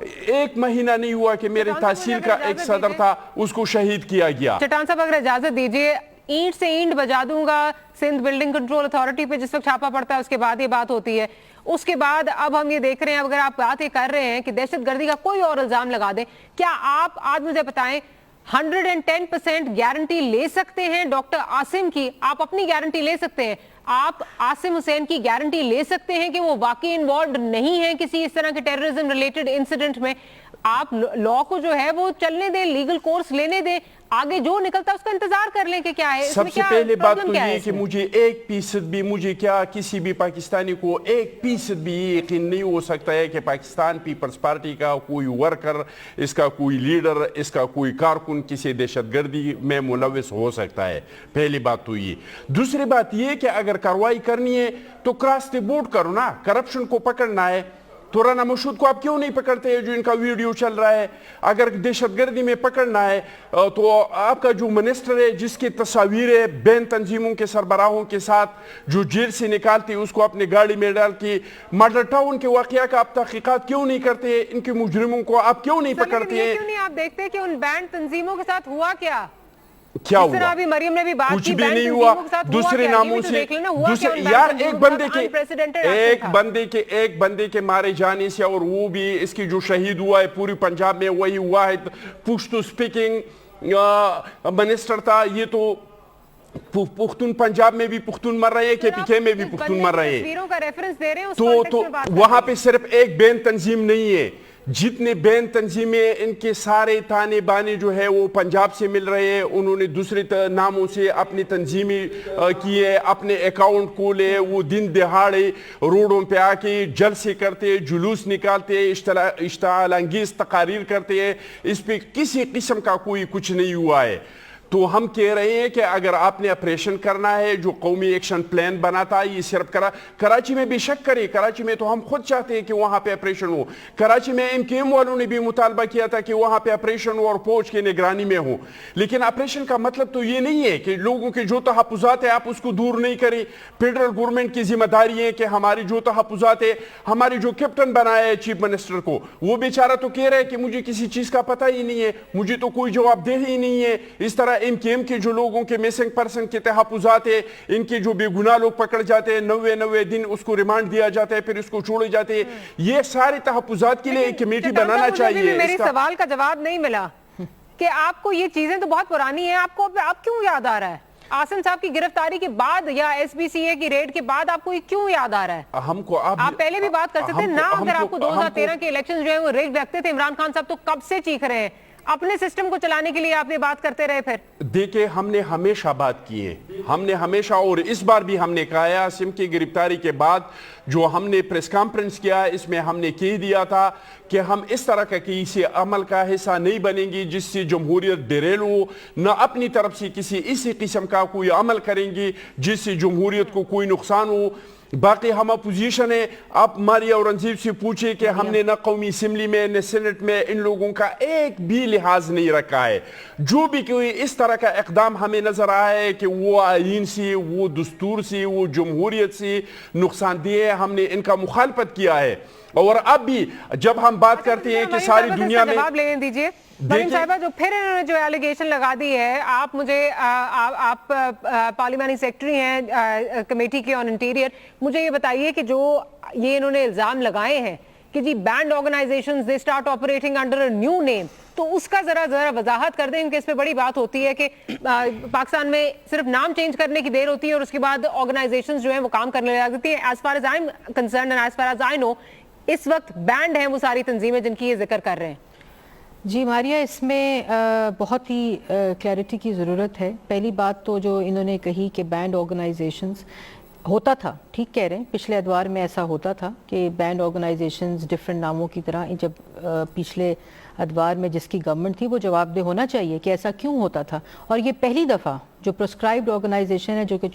1 महीना नहीं हुआ कि मेरे तहसील का एक सदर था, उसको शहीद किया गया। चट्टान साहब, अगर इजाजत दीजिए, اینٹ سے اینٹ بجا دوں گا سندھ بلڈنگ کنٹرول اتھارٹی پہ جس وقت چھاپا پڑتا ہے اس کے بعد یہ بات ہوتی ہے. اس کے بعد اب ہم یہ دیکھ رہے ہیں اگر آپ بات یہ کر رہے ہیں کہ دہشت گردی کا کوئی اور الزام لگا دیں, کیا آپ آج مجھے بتائیں 110% گارنٹی لے سکتے ہیں ڈاکٹر عاصم کی؟ آپ اپنی گارنٹی لے سکتے ہیں, آپ عاصم حسین کی گارنٹی لے سکتے ہیں کہ وہ واقعی انوالوڈ نہیں ہیں کسی اس طرح کے ٹیررزم ریلیٹڈ انسیڈنٹ میں؟ آپ لا کو جو ہے وہ چلنے دیں, لیگل کورس لینے دیں, آگے جو نکلتا ہے اس کا انتظار کر لیں کہ کیا ہے. سب سے پہلے بات تو یہ کہ مجھے 1% بھی, مجھے کیا کسی بھی پاکستانی کو 1% بھی یقین نہیں ہو سکتا ہے کہ پاکستان پیپلز پارٹی کا کوئی ورکر, اس کا کوئی لیڈر, اس کا کوئی کارکن کسی دہشت گردی میں ملوث ہو سکتا ہے. پہلی بات تو یہ. دوسری بات یہ کہ اگر کارروائی کرنی ہے تو کراس دی بورڈ کرو نا, کرپشن کو پکڑنا ہے تو رانا مشہود کو آپ کیوں نہیں پکڑتے جو ان کا ویڈیو چل رہا ہے؟ اگر دہشت گردی میں پکڑنا ہے تو آپ کا جو منسٹر ہے جس کی تصاویر ہے بین تنظیموں کے سربراہوں کے ساتھ جو جیل سے نکالتے اس کو اپنے گاڑی میں ڈال کے ماڈل ٹاؤن کے واقعہ کا آپ تحقیقات کیوں نہیں کرتے؟ ان کے مجرموں کو آپ کیوں نہیں پکڑتے ہیں؟ کیوں نہیں آپ دیکھتے کہ ان بین تنظیموں کے ساتھ ہوا کیا؟ کیا ہوا؟ مریم نے بھی بات کچھ بھی نہیں ہوا. دوسرے ناموں سے یار ایک بندے کے مارے جانے سے, اور وہ بھی اس کی جو شہید ہوا ہے پوری پنجاب میں وہی واحد پشتو سپیکنگ منسٹر تھا. یہ تو پختون پنجاب میں بھی پختون مر رہے ہیں, کے پی کے میں بھی پختون مر رہے ہیں. تو وہاں پہ صرف ایک بین تنظیم نہیں ہے, جتنے بین تنظیمیں ان کے سارے تانے بانے جو ہے وہ پنجاب سے مل رہے ہیں. انہوں نے دوسرے ناموں سے اپنی تنظیمیں کیے, اپنے اکاؤنٹ کھولے, وہ دن دہاڑے روڈوں پہ آ کے جلسے کرتے, جلوس نکالتے, اشتعال انگیز تقاریر کرتے ہیں. اس پہ کسی قسم کا کوئی کچھ نہیں ہوا ہے. تو ہم کہہ رہے ہیں کہ اگر آپ نے آپریشن کرنا ہے جو قومی ایکشن پلان بنا تھا, یہ صرف کراچی میں بے شک کرے. کراچی میں تو ہم خود چاہتے ہیں کہ وہاں پہ آپریشن ہو. کراچی میں ایم کے ایم والوں نے بھی مطالبہ کیا تھا کہ وہاں پہ آپریشن ہو اور فوج کی نگرانی میں ہو. لیکن آپریشن کا مطلب تو یہ نہیں ہے کہ لوگوں کے جو تحفظات ہیں آپ اس کو دور نہیں کریں. فیڈرل گورنمنٹ کی ذمہ داری ہے کہ ہماری جو تحفظات ہے, ہماری جو کیپٹن بنایا ہے چیف منسٹر کو, وہ بیچارہ تو کہہ رہا ہے کہ مجھے کسی چیز کا پتہ ہی نہیں ہے, مجھے تو کوئی جواب دہ ہی نہیں ہے. اس طرح ایم کے ایم کے جو لوگوں کے میسنگ پرسن کے تحفظات ہیں, ان کے جو بے گناہ لوگ پکڑ جاتے ہیں 90 دن اس کو ریمانڈ دیا جاتا ہے, پھر اس کو چھوڑے جاتے ہیں. یہ سارے تحفظات کے لیے ایک کمیٹی بنانا چاہیے. میری سوال کا جواب نہیں ملا کہ آپ کو یہ چیزیں تو بہت پرانی ہیں, آپ کو اب کیوں یاد آ رہا ہے؟ عاصم صاحب کی گرفتاری کے بعد یا ایس بی سی اے کی ریڈ کے بعد آپ کو یہ کیوں یاد آ رہا ہے؟ ہم کو آپ پہلے بھی بات کر سکتے ہیں نا. اگر آپ کو 2013 کے الیکشن جو ہیں وہ ریگ لگتے تھے, عمران خان صاحب تو کب سے چیخ رہے ہیں, اپنے سسٹم کو چلانے کے لیے آپ یہ بات کرتے رہے. پھر دیکھیں ہم نے ہمیشہ بات کی ہے, ہم نے ہمیشہ, اور اس بار بھی ہم نے کہا ہے عاصم کی گرفتاری کے بعد جو ہم نے پریس کانفرنس کیا اس میں ہم نے کہہ دیا تھا کہ ہم اس طرح کا کسی عمل کا حصہ نہیں بنیں گی جس سے جمہوریت ڈیریل ہو, نہ اپنی طرف سے کسی اسی قسم کا کوئی عمل کریں گی جس سے جمہوریت کو کوئی نقصان ہو. باقی ہم اپوزیشن ہے, آپ ماریا اورنگزیب سے پوچھیں کہ ہم نے نہ قومی اسمبلی میں نہ سینٹ میں ان لوگوں کا ایک بھی لحاظ نہیں رکھا ہے. جو بھی کوئی اس طرح کا اقدام ہمیں نظر آیا ہے کہ وہ آئین سے, وہ دستور سے, وہ جمہوریت سے نقصان دہ ہے, ہم نے ان کا مخالفت کیا ہے. اور اب بھی جب ہم بات کرتے ہیں کہ ساری دنیا میں, جواب لے دیجئے مریم صاحبہ, جو پھر انہوں نے جو ایلیگیشن لگا دی ہے, آپ مجھے آپ پارلیمانی سیکرٹری ہیں کمیٹی کے آن انٹیریئر, مجھے یہ بتائیے کہ جو یہ انہوں نے الزام لگائے ہیں کہ جی banned organisations they start operating under a new name, تو اس کا ذرا وضاحت کر دیں کیونکہ اس پہ بڑی بات ہوتی ہے کہ پاکستان میں صرف نام چینج کرنے کی دیر ہوتی ہے اور اس کے بعد آرگنائزیشنز جو ہیں وہ کام کرنے لگ جاتی ہیں. As far as I am concerned and as far as I know, اس وقت بینڈ ہیں وہ ساری تنظیمیں جن کی یہ ذکر کر رہے ہیں. جی ماریا, اس میں بہت ہی کلیئرٹی کی ضرورت ہے. پہلی بات تو جو انہوں نے کہی کہ بینڈ آرگنائزیشنز ہوتا تھا, ٹھیک کہہ رہے ہیں, پچھلے ادوار میں ایسا ہوتا تھا کہ بینڈ آرگنائزیشنز ڈیفرنٹ ناموں کی طرح, جب پچھلے ادوار میں جس کی گورنمنٹ تھی وہ جواب دہ ہونا چاہیے کہ ایسا کیوں ہوتا تھا. اور یہ پہلی دفعہ جو پرسکرائبڈ آرگنائزیشن ہے جو کہ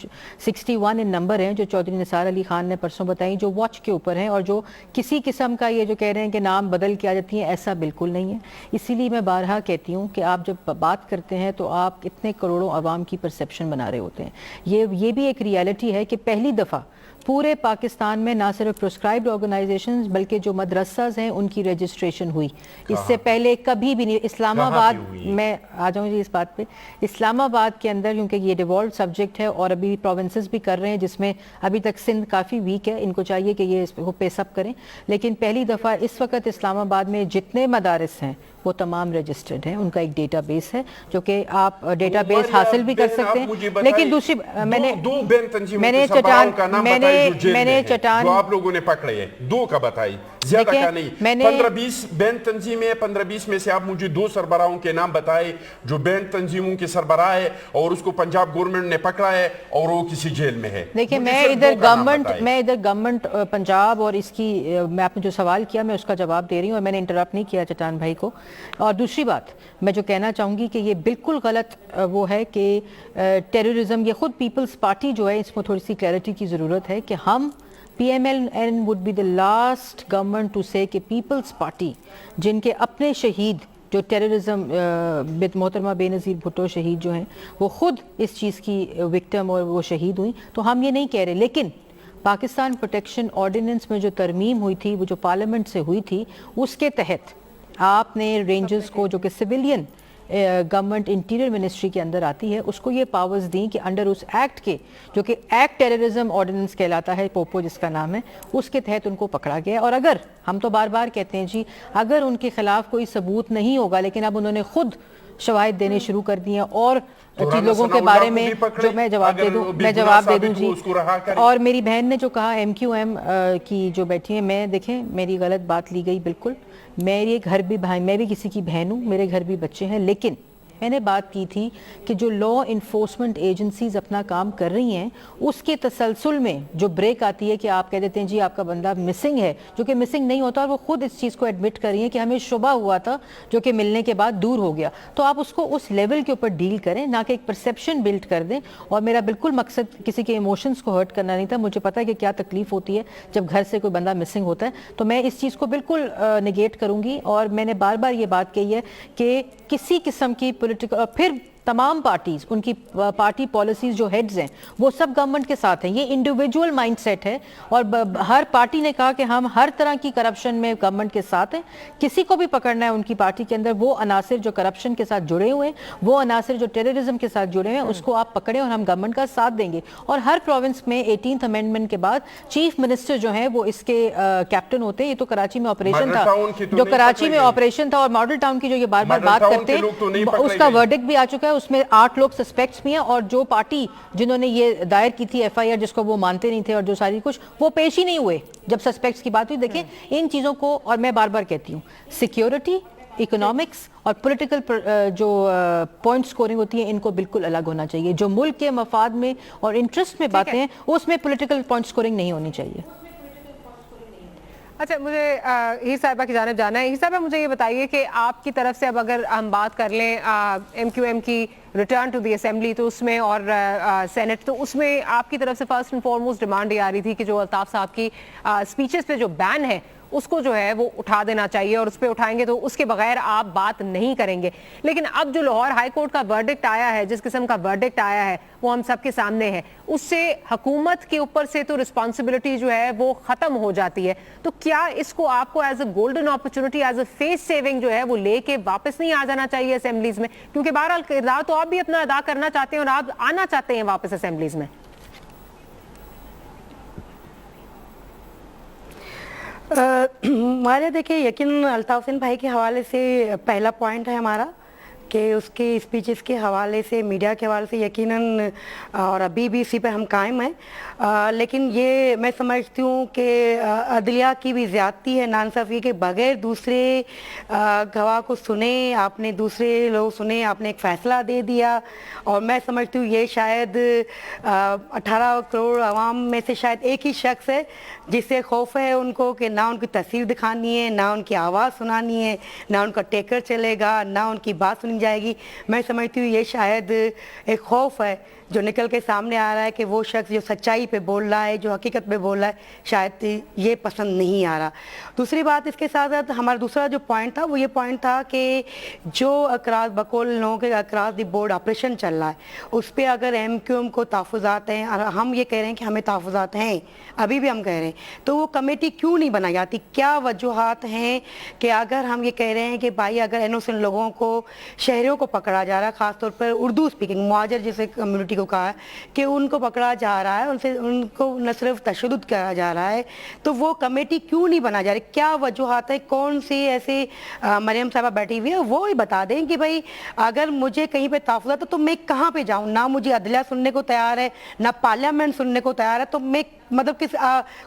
61 ان نمبر ہیں, جو چودھری نثار علی خان نے پرسوں بتائیں, جو واچ کے اوپر ہیں, اور جو کسی قسم کا یہ جو کہہ رہے ہیں کہ نام بدل کے آ جاتی ہیں, ایسا بالکل نہیں ہے. اسی لیے میں بارہا کہتی ہوں کہ آپ جب بات کرتے ہیں تو آپ اتنے کروڑوں عوام کی پرسیپشن بنا رہے ہوتے ہیں. یہ بھی ایک ریالٹی ہے کہ پہلی دفعہ پورے پاکستان میں نہ صرف پرسکرائبڈ آرگنائزیشنز بلکہ جو مدرساز ہیں ان کی رجسٹریشن ہوئی. اس سے پہلے کبھی بھی نہیں. اسلام آباد میں آ جاؤں جی اس بات پہ. اسلام آباد کے اندر کیونکہ یہ ڈیوالوڈ سبجیکٹ ہے اور ابھی پروونسز بھی کر رہے ہیں جس میں ابھی تک سندھ کافی ویک ہے, ان کو چاہیے کہ یہ اس کو پیس اپ کریں, لیکن پہلی دفعہ اس وقت اسلام آباد میں جتنے مدارس ہیں وہ تمام رجسٹرڈ ہیں. ان کا ایک ڈیٹا بیس ہے جو کہ آپ ڈیٹا بیس حاصل بھی کر سکتے ہیں. لیکن دوسری میں نے چٹان جو آپ لوگوں نے پکڑے ہیں دو کا بتائی, زیادہ کا نہیں. 15-20 بین تنظیمیں, 15-20 میں سے آپ مجھے 2 سربراہوں کے نام بتائے جو بین تنظیموں کے سربراہ ہے اور اس کو پنجاب گورنمنٹ نے پکڑا ہے اور وہ کسی جیل میں ہے. دیکھیں میں ادھر گورنمنٹ پنجاب اور اس کی میں آپ نے جو سوال کیا میں اس کا جواب دے رہی ہوں اور میں نے انٹرپٹ نہیں کیا چٹان بھائی کو. اور دوسری بات میں جو کہنا چاہوں گی کہ یہ بالکل غلط وہ ہے کہ ٹیررزم, یہ خود پیپلز پارٹی جو ہے اس میں تھوڑی سی کلیئرٹی کی ضرورت ہے کہ ہم PMLN would be the last government to say کہ پیپلز پارٹی جن کے اپنے شہید جو ٹیررزم محترمہ بے نظیر بھٹو شہید جو ہیں وہ خود اس چیز کی وکٹم اور وہ شہید ہوئیں, تو ہم یہ نہیں کہہ رہے. لیکن پاکستان پروٹیکشن آرڈیننس میں جو ترمیم ہوئی تھی وہ جو پارلیمنٹ سے ہوئی تھی اس کے تحت آپ نے رینجرز کو جو کہ سویلین گورنمنٹ انٹیریئر منسٹری کے اندر آتی ہے اس کو یہ پاورز دیں کہ انڈر اس ایکٹ کے جو کہ ایکٹ ٹیررزم آرڈیننس کہلاتا ہے, پوپو جس کا نام ہے, اس کے تحت ان کو پکڑا گیا. اور اگر ہم تو بار بار کہتے ہیں جی اگر ان کے خلاف کوئی ثبوت نہیں ہوگا لیکن اب انہوں نے خود شواہد دینے شروع کر دیے اور لوگوں کے بارے میں جو میں جواب دے دوں جی. اور میری بہن نے جو کہا MQM کی جو بیٹھی ہیں, میں دیکھیں میری غلط بات لی گئی بالکل. میرے گھر بھی بھائی, میں بھی کسی کی بہن ہوں, میرے گھر بھی بچے ہیں, لیکن میں نے بات کی تھی کہ جو لا انفورسمنٹ ایجنسیز اپنا کام کر رہی ہیں اس کے تسلسل میں جو بریک آتی ہے کہ آپ کہہ دیتے ہیں جی آپ کا بندہ مسنگ ہے, جو کہ مسنگ نہیں ہوتا, اور وہ خود اس چیز کو ایڈمٹ کر رہی ہیں کہ ہمیں شبہ ہوا تھا جو کہ ملنے کے بعد دور ہو گیا. تو آپ اس کو اس لیول کے اوپر ڈیل کریں, نہ کہ ایک پرسیپشن بلڈ کر دیں. اور میرا بالکل مقصد کسی کے ایموشنز کو ہرٹ کرنا نہیں تھا. مجھے پتا ہے کہ کیا تکلیف ہوتی ہے جب گھر سے کوئی بندہ مسنگ ہوتا ہے, تو میں اس چیز کو بالکل نگیٹ کروں گی. اور میں نے بار بار یہ بات کہی ہے کہ کسی قسم کی پولیٹیکل, اور پھر تمام پارٹیز ان کی پارٹی پالیسیز جو ہیڈز ہیں وہ سب گورنمنٹ کے ساتھ ہیں. یہ انڈیویجول مائنڈ سیٹ ہے اور ہر پارٹی نے کہا کہ ہم ہر طرح کی کرپشن میں گورنمنٹ کے ساتھ ہیں. کسی کو بھی پکڑنا ہے ان کی پارٹی کے اندر, وہ عناصر جو کرپشن کے ساتھ جڑے ہوئے ہیں, وہ عناصر جو ٹیررزم کے ساتھ جڑے ہوئے ہیں, اس کو آپ پکڑیں اور ہم گورنمنٹ کا ساتھ دیں گے. اور ہر پروونس میں 18th امینڈمنٹ کے بعد چیف منسٹر جو ہیں وہ اس کے کیپٹن ہوتے ہیں. یہ تو کراچی میں آپریشن تھا, جو کراچی میں آپریشن تھا, اور ماڈل ٹاؤن کی جو یہ بار بار بات کرتے ہیں اس کا ورڈکٹ بھی آ چکا ہے. اس میں 8 لوگ سسپیکٹس بھی ہیں, اور جو پارٹی جنہوں نے یہ دائر کی تھی FIR جس کو وہ مانتے نہیں تھے اور جو ساری کچھ, وہ پیش ہی نہیں ہوئے جب سسپیکٹس کی بات ہوئی. دیکھیں ان چیزوں کو, اور میں بار بار کہتی ہوں سیکیورٹی, اکنامکس اور پولیٹیکل جو پوائنٹ سکورنگ ہوتی ہیں ان کو بالکل الگ ہونا چاہیے. جو ملک کے مفاد میں اور انٹرسٹ میں باتیں ہیں اس میں پولیٹیکل پوائنٹ سکورنگ نہیں ہونی چاہیے. اچھا, مجھے ہیر صاحبہ کی جانب جانا ہے. ہیر صاحبہ مجھے یہ بتائیے کہ آپ کی طرف سے اب اگر ہم بات کر لیں MQM کی ریٹرن ٹو دی اسمبلی تو اس میں, اور سینٹ, تو اس میں آپ کی طرف سے فرسٹ اینڈ فارموسٹ ڈیمانڈ یہ آ رہی تھی کہ جو الطاف صاحب کی اسپیچز پہ جو بین ہے اس کو جو ہے وہ اٹھا دینا چاہیے, اور اس پہ اٹھائیں گے تو اس کے بغیر آپ بات نہیں کریں گے. لیکن اب جو لاہور ہائی کورٹ کا ورڈکٹ آیا ہے, جس قسم کا ورڈکٹ آیا ہے وہ ہم سب کے سامنے ہے, اس سے حکومت کے اوپر سے تو رسپانسبلٹی جو ہے وہ ختم ہو جاتی ہے. تو کیا اس کو آپ کو as a golden opportunity, as a face saving جو ہے وہ لے کے واپس نہیں آ جانا چاہیے اسمبلیز میں؟ کیونکہ بہرحال کردار تو آپ بھی اپنا ادا کرنا چاہتے ہیں اور آپ آنا چاہتے ہیں واپس اسمبلیز میں. ہمارے دیکھیں یقین الطاف حسین بھائی کے حوالے سے پہلا پوائنٹ ہے ہمارا کہ اس کے اسپیچز کے حوالے سے, میڈیا کے حوالے سے یقیناً, اور ابھی بھی اسی پہ ہم قائم ہیں. لیکن یہ میں سمجھتی ہوں کہ عدلیہ کی بھی زیادتی ہے, ناانصافی کے بغیر دوسرے گواہ کو سنے, آپ نے دوسرے لوگ سنے, آپ نے ایک فیصلہ دے دیا. اور میں سمجھتی ہوں یہ شاید 18 کروڑ عوام میں سے شاید ایک ہی شخص ہے جس سے خوف ہے ان کو کہ نہ ان کی تصویر دکھانی ہے, نہ ان کی آواز سنانی ہے, نہ ان کا ٹیکر چلے گا, نہ ان کی بات سنی बन जाएगी। मैं समझती हूँ ये शायद एक खौफ है जो निकल के सामने आ रहा है कि वो शख्स जो सच्चाई पे बोल रहा है, जो हकीकत पे बोल रहा है, शायद ये पसंद नहीं आ रहा। दूसरी बात इसके साथ साथ हमारा दूसरा जो पॉइंट था वो ये पॉइंट था कि जो अक्रॉस बकौल लोगों के अक्रॉस द बोर्ड ऑपरेशन चल रहा है उस पर अगर MQM को तहफ़्फ़ुज़ात हैं और हम ये कह रहे हैं कि हमें तहफ़्फ़ुज़ात हैं, अभी भी हम कह रहे हैं, तो वो कमेटी क्यों नहीं बनाई जाती? क्या वजूहात हैं कि अगर हम ये कह रहे हैं कि भाई अगर इनोसेंट लोगों को, शहरियों को पकड़ा जा रहा है, ख़ासतौर पर उर्दू स्पीकिंग मुहाजिर जैसे कम्युनिटी को कहा है कि उनको पकड़ा जा रहा है, उनको न सिर्फ तशद्दुद किया जा रहा है, तो वो कमेटी क्यों नहीं बना जा रही? क्या वजूहात है? कौन सी ऐसे मरियम साहबा बैठी हुई है वो ही बता दें कि भाई अगर मुझे कहीं पे तहफ़्फ़ुज़ात तो मैं कहाँ पे जाऊँ? ना मुझे अदलिया सुनने को तैयार है, ना पार्लियामेंट सुनने को तैयार है, तो मैं मतलब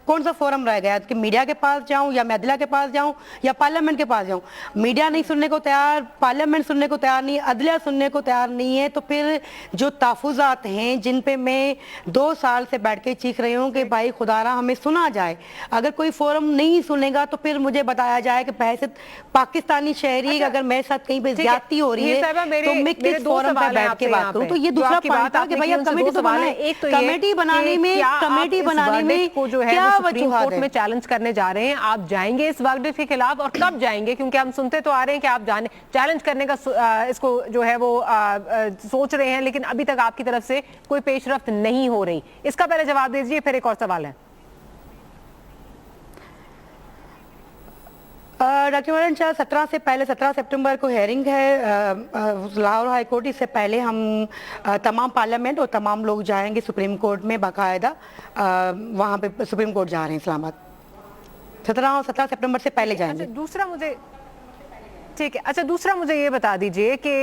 कौन सा फोरम रह गया कि मीडिया के पास जाऊं या मैं अदलिया के पास जाऊं या पार्लियामेंट के पास जाऊं? मीडिया नहीं सुनने को तैयार, पार्लियामेंट सुनने को तैयार नहीं, अदलिया सुनने को तैयार नहीं है, तो फिर जो तहफ़्फ़ुज़ात हैं जिन पे मैं 2 साल से बैठ के चीख रही हूँ कि भाई खुदारा हमें सुना जाए, अगर कोई फोरम नहीं सुनेगा तो फिर मुझे बताया जाए कि बहैसियत पाकिस्तानी शहरी अगर मेरे साथ कहीं पे ज्यादती हो रही है तो मैं किस फोरम पे बैठ के बात करूँ? तो ये दूसरा पॉइंट था कि भाई अब कमेटी तो बनाए, कमेटी बनाने में को जो है वो सुप्रीम कोर्ट में चैलेंज करने जा रहे हैं। आप जाएंगे इस वर्डिक्ट के खिलाफ और कब जाएंगे? क्योंकि हम सुनते तो आ रहे हैं कि आप जाने चैलेंज करने का इसको जो है वो सोच रहे हैं, लेकिन अभी तक आपकी तरफ से कोई पेशरफ्त नहीं हो रही। इसका पहले जवाब दीजिए, फिर एक और सवाल है। डॉक्टर मौलाना शाह 17 से पहले 17 सितंबर को हेयरिंग है लाहौर हाई कोर्ट। इससे पहले हम तमाम पार्लियामेंट और तमाम लोग जाएंगे सुप्रीम कोर्ट में, बाकायदा वहाँ पे सुप्रीम कोर्ट जा रहे हैं इस्लामाबाद 17 सितंबर से पहले जाएंगे। अच्छा, दूसरा मुझे ठीक है, अच्छा दूसरा मुझे ये बता दीजिए कि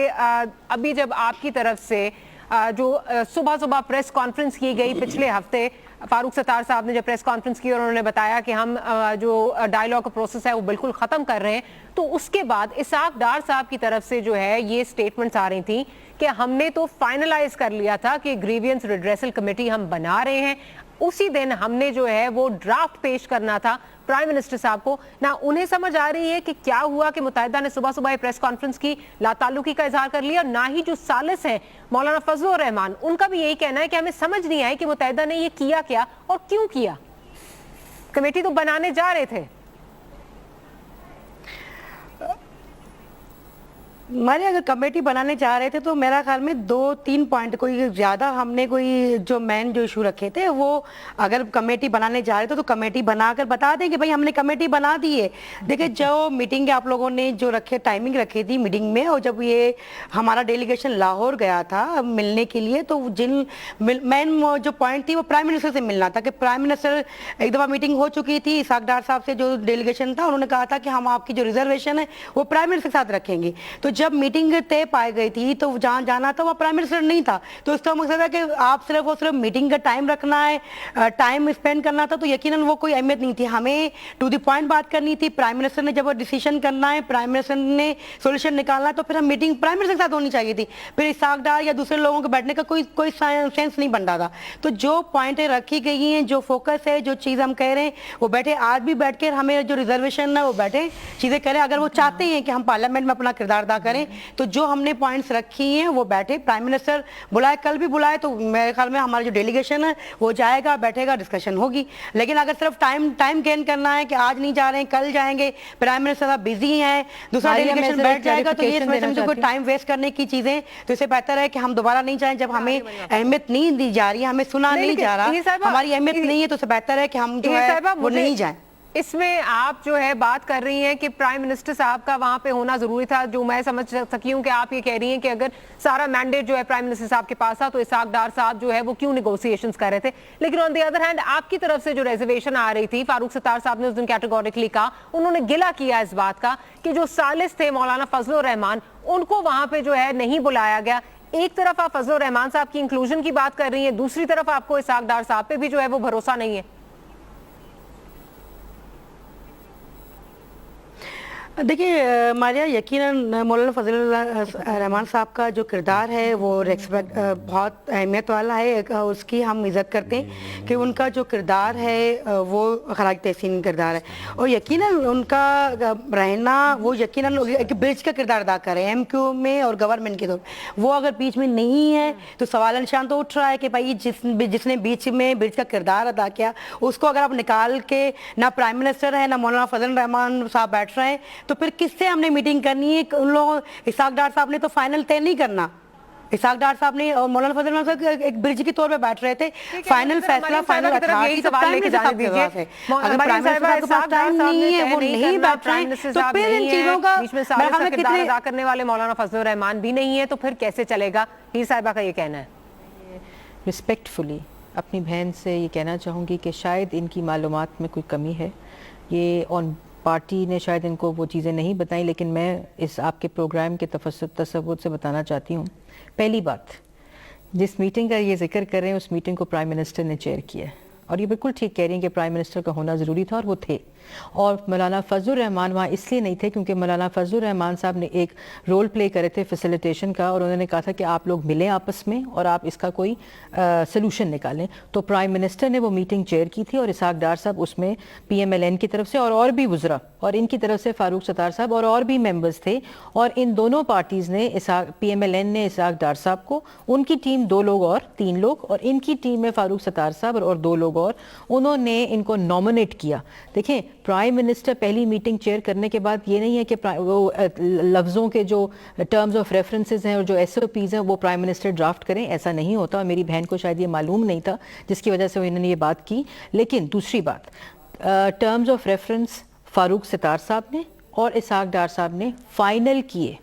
अभी जब आपकी तरफ से जो सुबह प्रेस कॉन्फ्रेंस की गई पिछले हफ्ते, फारूक सत्तार साहब ने जब प्रेस कॉन्फ्रेंस की और उन्होंने बताया कि हम जो डायलॉग का प्रोसेस है वो बिल्कुल ख़त्म कर रहे हैं, तो उसके बाद इसहाक डार साहब की तरफ से जो है ये स्टेटमेंट्स आ रही थी कि हमने तो फाइनलाइज कर लिया था कि ग्रीवियंस रिड्रेसल कमेटी हम बना रहे हैं, उसी दिन हमने जो है वो ड्राफ्ट पेश करना था प्राइम मिनिस्टर साहब को। ना उन्हें समझ आ रही है कि क्या हुआ कि मुत्तहिदा ने सुबह प्रेस कॉन्फ्रेंस की लाताल्लुकी का इजहार कर लिया, ना ही जो सालिस हैं मौलाना फजलुर रहमान उनका भी यही कहना है कि हमें समझ नहीं आई कि मुत्तहिदा ने ये किया क्या और क्यों किया। कमेटी तो बनाने जा रहे थे। हमारे अगर कमेटी बनाने जा रहे थे तो मेरा ख्याल में 2-3 पॉइंट, कोई ज़्यादा हमने कोई जो मेन जो इशू रखे थे वो अगर कमेटी बनाने जा रहे थे तो कमेटी बनाकर बता दें कि भाई हमने कमेटी बना दी है। देखिए जो मीटिंग आप लोगों ने जो टाइमिंग रखी थी मीटिंग में, और जब ये हमारा डेलीगेशन लाहौर गया था मिलने के लिए, तो जिन मेन जो पॉइंट थी वो प्राइम मिनिस्टर से मिलना था कि प्राइम मिनिस्टर, एक दफ़ा मीटिंग हो चुकी थी इसहाक डार साहब से जो डेलीगेशन था, उन्होंने कहा था कि हम आपकी जो रिजर्वेशन है वो प्राइम मिनिस्टर के साथ रखेंगे। तो जब मीटिंग तय पाई गई थी तो जहाँ जाना था वो प्राइम मिनिस्टर नहीं था, तो इसका मकसद है कि आप सिर्फ और सिर्फ मीटिंग का टाइम रखना है, टाइम स्पेंड करना था, तो यकीनन वो कोई अहमियत नहीं थी। हमें टू द पॉइंट बात करनी थी। प्राइम मिनिस्टर ने जब वो डिसीजन करना है, प्राइम मिनिस्टर ने सोल्यूशन निकालना है, तो फिर हम मीटिंग प्राइम मिनिस्टर के साथ होनी चाहिए थी। फिर इसहाक डार या दूसरे लोगों के बैठने का कोई सेंस नहीं बन रहा था। तो जो पॉइंटें रखी गई हैं, जो फोकस है, जो चीज़ हम कह रहे हैं वो बैठे, आज भी बैठ कर हमें जो रिजर्वेशन है वो बैठे चीज़ें करें। अगर वो चाहते हैं कि हम पार्लियामेंट में अपना किरदार अदा करें तो जो हमने पॉइंट्स रखी हैं वो बैठे, प्राइम मिनिस्टर बुलाए, कल भी बुलाए, तो मेरे ख्याल में हमारा जो डेलीगेशन है वो जाएगा, बैठेगा, डिस्कशन होगी। लेकिन अगर सिर्फ टाइम गेन करना है कि आज नहीं जा रहे हैं कल जाएंगे, प्राइम मिनिस्टर साहब बिजी हैं, दूसरा डेलीगेशन बैठ जाएगा, तो ये समझो कोई टाइम वेस्ट करने की चीजें, तो इससे बेहतर है कि हम दोबारा नहीं जाएं। जब हमें अहमियत नहीं दी जा रही है, हमें सुना नहीं जा रहा, हमारी अहमियत नहीं है, तो इससे बेहतर है कि हम जो है वो नहीं जाएं। इसमें आप जो है बात कर रही हैं कि प्राइम मिनिस्टर साहब का वहां पे होना जरूरी था, जो मैं समझ सकी हूं कि आप ये कह रही हैं कि अगर सारा मैंडेट जो है प्राइम मिनिस्टर साहब के पास था तो इसहाक डार साहब जो है वो क्यों नेगोशिएशंस कर रहे थे। लेकिन ऑन द अदर हैंड आपकी तरफ से जो रिजर्वेशन आ रही थी, फारूक सत्तार साहब ने उस दिन कैटेगोरिकली कहा, उन्होंने गिला किया इस बात का कि जो सालिस थे मौलाना फजलुर रहमान उनको वहां पे जो है नहीं बुलाया गया। एक तरफ आप फजलुर रहमान साहब की इंक्लूजन की बात कर रही हैं, दूसरी तरफ आपको इसहाक डार साहब पे भी जो है वो भरोसा नहीं है। देखिए मारिया, यकीनन मौलाना फजल रहमान साहब का जो किरदार है वो रेस्पेक्ट बहुत अहमियत वाला है, उसकी हम इज़्ज़त करते हैं कि उनका जो किरदार है वो खराज तहसीन किरदार है, और यकीनन उनका रहना वो यकीनन एक ब्रिज का किरदार अदा करे MQ में और गवर्नमेंट के दौर। वो अगर बीच में नहीं है तो सवाल निशान तो उठ रहा है कि भाई जिसने बीच में ब्रिज का किरदार अदा किया उसको अगर आप निकाल के, ना प्राइम मिनिस्टर है ना मौलाना फजल रहमान साहब बैठ रहे हैं, तो फिर किससे हमने मीटिंग करनी है? उन लोगों, इसाक डार साहब ने तो फाइनल तय नहीं करना। इसाक डार साहब ने और मौलाना फजल रहमान साहब एक ब्रिज के तौर पे बैठ रहे थे, फाइनल फैसला फाइनल यही सवाल लेके जाने दीजिए। अगर प्राइम मिनिस्टर के पास टाइम नहीं है, वो नहीं बैठ रहे हैं, तो फिर इन चीजों का बीच में किरदार अदा करने वाले मौलाना फजल रहमान भी नहीं है, तो फिर कैसे चलेगा? हीर साहिबा का ये कहना है। रिस्पेक्टफुली अपनी बहन से ये कहना चाहूँगी कि शायद इनकी मालूमात में कोई कमी है, ये ऑन पार्टी ने शायद इनको वो चीज़ें नहीं बताई, लेकिन मैं इस आपके प्रोग्राम के तसव्वुर से बताना चाहती हूँ। पहली बात, जिस मीटिंग का ये जिक्र कर रहे हैं उस मीटिंग को प्राइम मिनिस्टर ने चेयर किया है, और ये बिल्कुल ठीक कह रही हैं कि प्राइम मिनिस्टर का होना ज़रूरी था, और वो थे। और मौलाना फजल रहमान वहाँ इसलिए नहीं थे क्योंकि मौलाना फजल रहमान साहब ने एक रोल प्ले करे थे फैसिलिटेशन का, और उन्होंने कहा था कि आप लोग मिलें आपस में और आप इसका कोई सलूशन निकालें। तो प्राइम मिनिस्टर ने वो मीटिंग चेयर की थी, और इसाक डार साहब उसमें PMLN की तरफ से और भी वज़रा, और इनकी तरफ से फारूक सत्तार साहब और भी मेंबर्स थे, और इन दोनों पार्टीज़ ने PMLN ने इसाक डार साहब को, उनकी टीम 2 लोग और 3 लोग, और इनकी टीम में फारूक सत्तार साहब और 2 लोग और, उन्होंने इनको नॉमिनेट किया। देखें, प्राइम मिनिस्टर पहली मीटिंग चेयर करने के बाद ये नहीं है कि वो लफ्ज़ों के जो टर्म्स ऑफ रेफरेंसेस हैं और जो SOPs हैं वो प्राइम मिनिस्टर ड्राफ्ट करें, ऐसा नहीं होता, और मेरी बहन को शायद ये मालूम नहीं था जिसकी वजह से इन्होंने ये बात की। लेकिन दूसरी बात, terms of reference Farooq Sattar साहब ने और इसाक डार साहब ने फाइनल किए।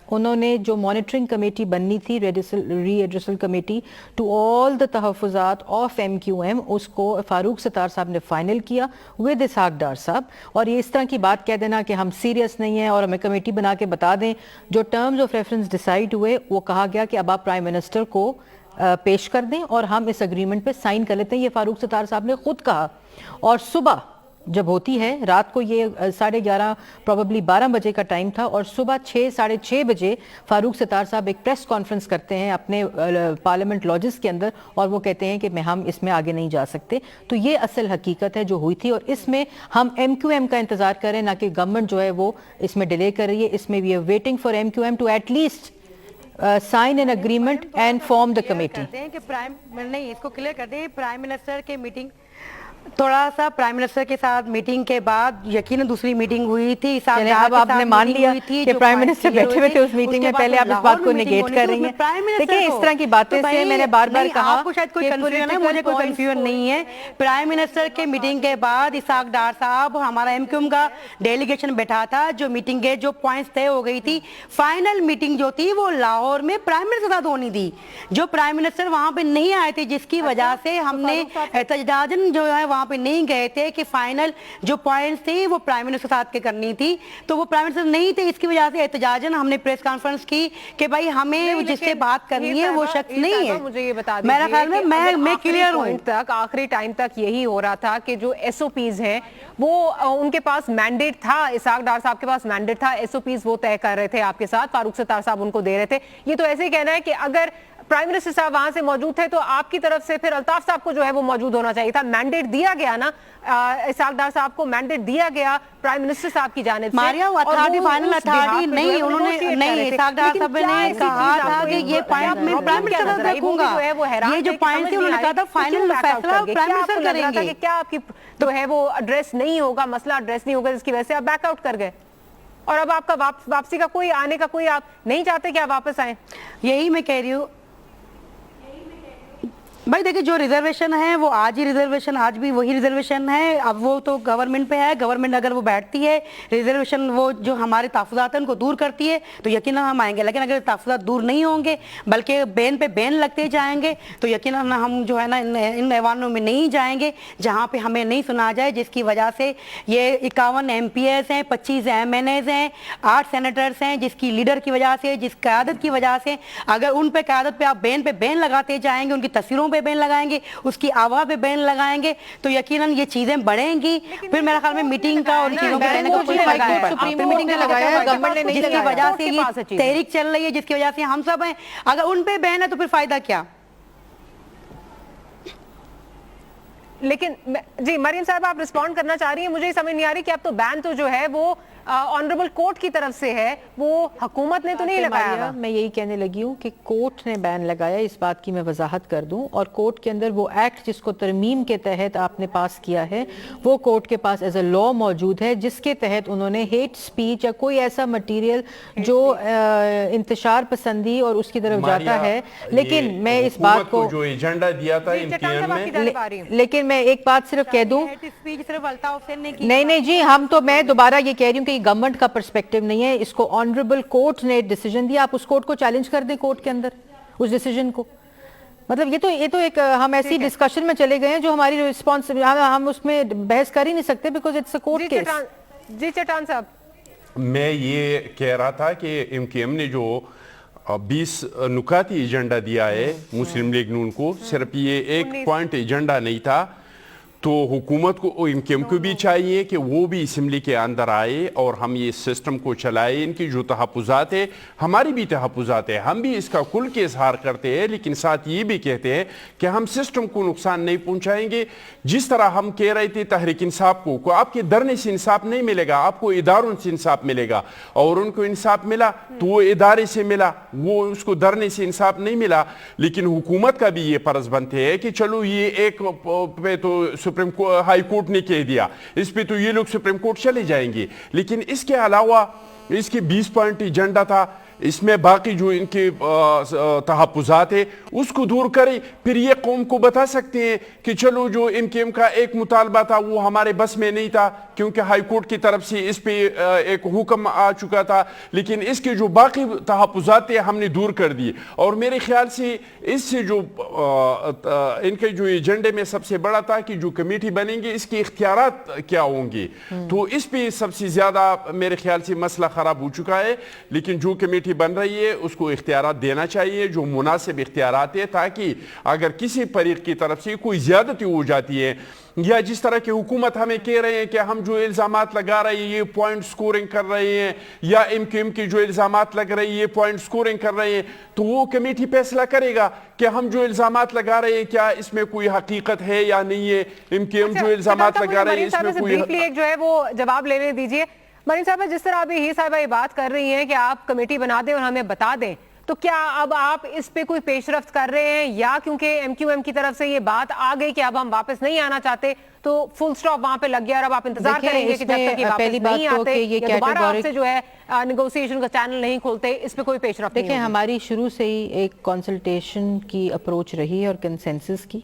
उन्होंने जो मॉनिटरिंग कमेटी बननी थी, redressal committee to all the तहफ़्फ़ुज़ात ऑफ MQM, उसको फारूक सत्तार साहब ने फाइनल किया विद इसाक डार साहब। और ये इस तरह की बात कह देना कि हम सीरियस नहीं हैं और हमें कमेटी बना के बता दें, जो टर्म्स ऑफ रेफरेंस डिसाइड हुए वो कहा गया कि अब आप प्राइम मिनिस्टर को पेश कर दें और हम इस एग्रीमेंट पे साइन कर लेते हैं, ये फारूक सत्तार साहब ने खुद कहा। और सुबह जब होती है, रात को ये 11:30 प्रोबेबली 12 बजे का टाइम था, और सुबह 6 साढ़े 6 बजे फारूक सत्तार साहब एक प्रेस कॉन्फ्रेंस करते हैं अपने पार्लियामेंट लॉजेस के अंदर, और वो कहते हैं कि हम इसमें आगे नहीं जा सकते। तो ये असल हकीकत है जो हुई थी, और इसमें हम MQM का इंतजार करें, ना कि गवर्नमेंट जो है वो इसमें डिले कर रही है। इसमें we are waiting for MQM to at least sign an agreement and form the committee. नहीं, इसको क्लियर कर दें, प्राइम मिनिस्टर के मीटिंग थोड़ा सा प्राइम मिनिस्टर के साथ मीटिंग के बाद यकीनन दूसरी मीटिंग हुई थी। अब आपने मान लिया कि प्राइम मिनिस्टर बैठे हुए थे उस मीटिंग में, पहले आप इस बात को नेगेट कर रही हैं। देखिए, इस तरह की बातें से मैंने बार-बार कहा, आपको शायद कोई कंफ्यूजन है, मुझे कोई कंफ्यूजन नहीं है। प्राइम मिनिस्टर के मीटिंग के बाद इसाक डार साहब, हमारा MQM का डेलीगेशन बैठा था, जो मीटिंग के जो पॉइंट्स तय हो गई थी, फाइनल मीटिंग जो थी वो लाहौर में प्राइम मिनिस्टर के साथ होनी थी। जो प्राइम मिनिस्टर वहां पे नहीं आए थे, जिसकी वजह से हमने एहतजाजन जो है वहां पे नहीं गए थे कि फाइनल जो पॉइंट्स थे वो प्राइम मिनिस्टर के साथ के करनी थी, तो वो प्राइम मिनिस्टर नहीं थे। इसकी वजह से एहतजाजन हमने प्रेस कॉन्फ्रेंस की कि भाई हमें जिससे बात करनी है वो शख्स नहीं है। मुझे ये बता दीजिए, मेरा ख्याल में मैं क्लियर हूं तक, आखिरी टाइम तक यही हो रहा था कि जो SOPs हैं वो उनके पास मैंडेट था, इसाक डार साहब के पास मैंडेट था, SOPs वो तय कर रहे थे आपके साथ, फारूक सत्तार साहब उनको दे रहे थे। ये तो ऐसे ही कहना है कि अगर प्राइम मिनिस्टर साहब वहां से मौजूद थे तो आपकी तरफ से फिर अल्ताफ साहब को जो है वो मौजूद होना चाहिए था। मैंडेट दिया गया ना, इसाक डार साहब को मैंडेट दिया गया प्राइम मिनिस्टर साहब की जानिब से। मारिया, वो अथॉरिटी फाइनल अथॉरिटी नहीं, उन्होंने नहीं, इसाक डार साहब ने कहा था कि ये पॉइंट मैं प्राइम मिनिस्टर तक रखूंगा, ये जो पॉइंट थे उन्होंने कहा था फाइनल फैसला प्राइम मिनिस्टर करेंगे। क्या आपकी जो है वो एड्रेस नहीं होगा, मसला एड्रेस नहीं होगा, जिसकी वजह से आप बैकआउट कर गए, और अब आपका वापसी का कोई, आने का कोई, आप नहीं चाहते कि आप वापस आए? यही मैं कह रही हूँ भाई। देखिए, जो रिजर्वेशन है वो आज ही रिजर्वेशन, आज भी वही रिजर्वेशन है। अब वो तो गवर्नमेंट पे है, गवर्नमेंट अगर वो बैठती है रिजर्वेशन, वो जो हमारे तहफ़्फ़ुज़ात हैं उनको दूर करती है तो यकीनन हम आएंगे। लेकिन अगर तहफ़्फ़ुज़ात दूर नहीं होंगे बल्कि बैन पे बैन लगते जाएंगे तो यकीनन हम जो है ना इन ऐवानों में नहीं जाएंगे जहाँ पे हमें नहीं सुना जाए, जिसकी वजह से ये 51 MPs हैं, 25 MNAs हैं, 8 सेनेटर्स हैं, जिसकी लीडर की वजह से, जिस क़यादत की वजह से, अगर उन पे क़यादत पे आप बैन लगाते जाएंगे, उनकी तस्वीरों पे پہ بین لگائیں گے, اس کی آواز پہ بین لگائیں گے, تو یقیناً یہ چیزیں بڑھیں گی. پھر میرا خیال میں میٹنگ کا اور چیزوں کے لینے کا کوئی فائدہ نہیں, جس کی وجہ سے یہ تحریک چل رہی ہے, جس کی وجہ سے ہم سب ہیں, اگر ان پہ بین ہے تو پھر فائدہ کیا؟ لیکن جی مریم صاحب آپ رسپونڈ کرنا چاہ رہی ہیں, مجھے سمجھ نہیں آ رہی کہ اب تو بین تو جو ہے وہ آنریبل کورٹ کی طرف سے ہے, وہ حکومت نے تو نہیں لگایا. میں یہی کہنے لگی ہوں کہ کورٹ نے بین لگایا, اس بات کی میں وضاحت کر دوں, اور کورٹ کے اندر وہ ایکٹ جس کو ترمیم کے تحت آپ نے پاس کیا ہے وہ کورٹ کے پاس ایز اے لا موجود ہے, جس کے تحت انہوں نے ہیٹ سپیچ یا کوئی ایسا مٹیریل جو انتشار پسندی اور اس کی طرف جاتا ہے. لیکن میں اس بات کو جو ایجنڈا دیا تھا امکان میں, لیکن میں ایک بات صرف کہہ دوں, صرف الطاف حسین نے کی, نہیں جی, ہم تو میں دوبارہ یہ کہہ رہی ہوں کہ گورنمنٹ کا پرسپیکٹیو نہیں ہے, اس کو آنریبل کورٹ نے ڈیسیجن دیا, آپ اس کورٹ کو چیلنج کر دیں کورٹ کے اندر اس ڈیسیجن کو. مطلب یہ تو ایک ہم ایسی ڈسکشن میں چلے گئے ہیں جو ہماری ریسپانس, ہم اس میں بحث کر ہی نہیں سکتے because it's a court case. جی چٹان صاحب, میں یہ کہہ رہا تھا کہ MKM نے جو 20 نکاتی ایجنڈا دیا ہے مسلم لیگ نون کو, صرف یہ ایک پوائنٹ ایجنڈا نہیں تھا, تو حکومت کو MKM کو بھی چاہیے کہ وہ بھی اسمبلی کے اندر آئے اور ہم یہ سسٹم کو چلائے. ان کی جو تحفظات ہیں ہماری بھی تحفظات ہیں, ہم بھی اس کا کل کے اظہار کرتے ہیں, لیکن ساتھ یہ بھی کہتے ہیں کہ ہم سسٹم کو نقصان نہیں پہنچائیں گے. جس طرح ہم کہہ رہے تھے تحریک انصاف کو آپ کے دھرنے سے انصاف نہیں ملے گا, آپ کو اداروں سے انصاف ملے گا, اور ان کو انصاف ملا تو وہ ادارے سے ملا, وہ اس کو دھرنے سے انصاف نہیں ملا. لیکن حکومت کا بھی یہ فرض بنتے ہے کہ چلو یہ ایک پہ تو سپریم ہائی کورٹ نے کہہ دیا, اس پہ تو یہ لوگ سپریم کورٹ چلے جائیں گے, لیکن اس کے علاوہ اس کی 20 پوائنٹ ایجنڈا تھا, اس میں باقی جو ان کے تحفظات ہیں اس کو دور کریں. پھر یہ قوم کو بتا سکتے ہیں کہ چلو جو MKM کا ایک مطالبہ تھا وہ ہمارے بس میں نہیں تھا کیونکہ ہائی کورٹ کی طرف سے اس پہ ایک حکم آ چکا تھا, لیکن اس کے جو باقی تحفظات تھے ہم نے دور کر دیے. اور میرے خیال سے اس سے جو ان کے جو ایجنڈے میں سب سے بڑا تھا کہ جو کمیٹی بنیں گے اس کے اختیارات کیا ہوں گے, تو اس پہ سب سے زیادہ میرے خیال سے مسئلہ خراب ہو چکا ہے. لیکن جو کمیٹی بن رہی ہے اس کو اختیارات دینا چاہیے, جو مناسب اختیارات ہیں, تاکہ اگر کسی فریق کی طرف سے کوئی زیادتی ہو جاتی ہے یا جس طرح کی حکومت ہمیں کہہ رہے ہیں کہ ہم جو الزامات لگا رہے ہیں یہ پوائنٹ سکورنگ کر رہے ہیں, یا MKM کی جو الزامات لگ رہے ہیں یہ پوائنٹ سکورنگ کر رہے ہیں, تو وہ کمیٹی فیصلہ کرے گا کہ ہم جو الزامات لگا رہے ہیں کیا اس میں کوئی حقیقت ہے یا نہیں ہے. MKM جو الزامات لگا رہے ہیں اس میں کوئی ایک جو ہے وہ جواب لینے دیجئے. مریم صاحبہ, جس طرح ابھی ہی صاحبہ یہ بات کر رہی ہیں کہ آپ کمیٹی بنا دیں اور ہمیں بتا دیں, تو کیا اب آپ اس پہ کوئی پیش رفت کر رہے ہیں, یا کیونکہ MQM کی طرف سے یہ بات آ گئی کہ اب ہم واپس نہیں آنا چاہتے تو فل سٹاپ وہاں پہ لگ گیا, اور اب آپ انتظار کریں گے کہ جب تک یہ واپس نہیں آتے یا دوبارہ آپ سے جو ہے نیگوسیشن کا چینل نہیں کھولتے, اس پہ کوئی پیش رفت نہیں؟ دیکھیں, ہماری شروع سے ہی ایک کنسلٹیشن کی اپروچ رہی ہے اور کنسنسس کی,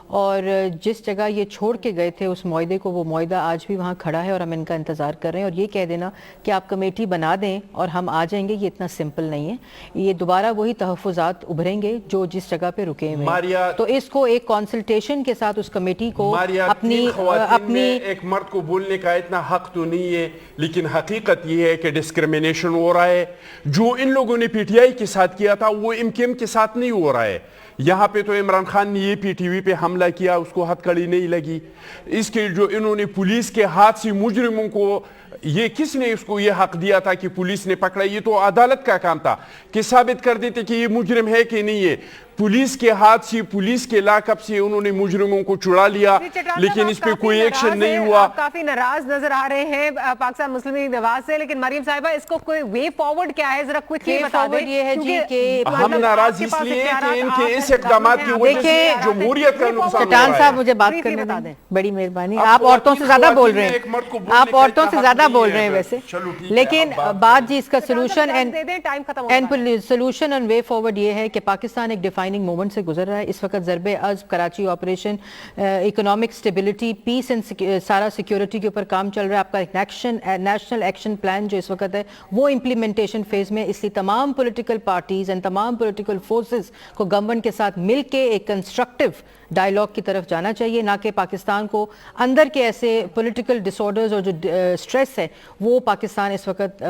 اور جس جگہ یہ چھوڑ کے گئے تھے اس معاہدے کو, وہ معاہدہ آج بھی وہاں کھڑا ہے اور ہم ان کا انتظار کر رہے ہیں. اور یہ کہہ دینا کہ آپ کمیٹی بنا دیں اور ہم آ جائیں گے, یہ اتنا سمپل نہیں ہے. یہ دوبارہ وہی تحفظات ابھریں گے جو جس جگہ پہ رکے ہوئے ہیں, تو اس کو ایک کنسلٹیشن کے ساتھ اس کمیٹی کو اپنی ایک مرد کو بولنے کا اتنا حق تو نہیں ہے, لیکن حقیقت یہ ہے کہ ڈسکریمنیشن ہو رہا ہے. جو ان لوگوں نے PTI کے ساتھ کیا تھا وہ MKM کے ساتھ نہیں ہو رہا ہے. یہاں پہ تو عمران خان نے یہ PTV پہ حملہ کیا, اس کو ہتھ کڑی نہیں لگی. اس کے جو انہوں نے پولیس کے ہاتھ سے مجرموں کو, یہ کس نے اس کو یہ حق دیا تھا کہ پولیس نے پکڑا؟ یہ تو عدالت کا کام تھا کہ ثابت کر دیتے کہ یہ مجرم ہے کہ نہیں ہے. پولیس کے ہاتھ سے, پولیس کے لاک اپ سے انہوں نے مجرموں کو چھڑا لیا, لیکن اس پہ کوئی ایکشن نہیں ہوا. آپ کافی ناراض نظر آ رہے ہیں پاکستان مسلم لیگ نواز سے, لیکن مریم صاحبہ اس کو کوئی وے فارورڈ کیا ہے, ذرا کوئکلی بتا دیں. یہ ہے جی کہ ہم ناراض اس لیے کہ ان کے اس اقدامات کی وجہ سے جمہوریت کا نقصان ہو رہا ہے. چٹان صاحب مجھے بات کرنے دیں, بڑی مہربانی. آپ عورتوں سے زیادہ بول رہے ہیں, آپ عورتوں سے زیادہ بول رہے ہیں ویسے, لیکن بات جی اس کا سولوشن اینڈ وے فارورڈ یہ ہے کہ پاکستان ایک ڈیفائننگ مومنٹ سے گزر رہا ہے. اس وقت ضرب عضب Karachi operation, economic stability, peace and سارا سیکیورٹی کے اوپر کام چل رہا ہے. آپ کا ایک نیشنل ایکشن پلان جو اس وقت ہے وہ امپلیمنٹیشن فیز میں, اس لیے تمام پولیٹیکل پارٹیز اینڈ تمام پولیٹیکل فورسز کو گورنمنٹ کے ساتھ مل کے ایک کنسٹرکٹیو ڈائیلاگ کی طرف جانا چاہیے, نہ کہ پاکستان کو اندر کے ایسے پولیٹیکل ڈس آرڈرز اور جو سٹریس ٹیررسٹ ہے وہ پاکستان اس وقت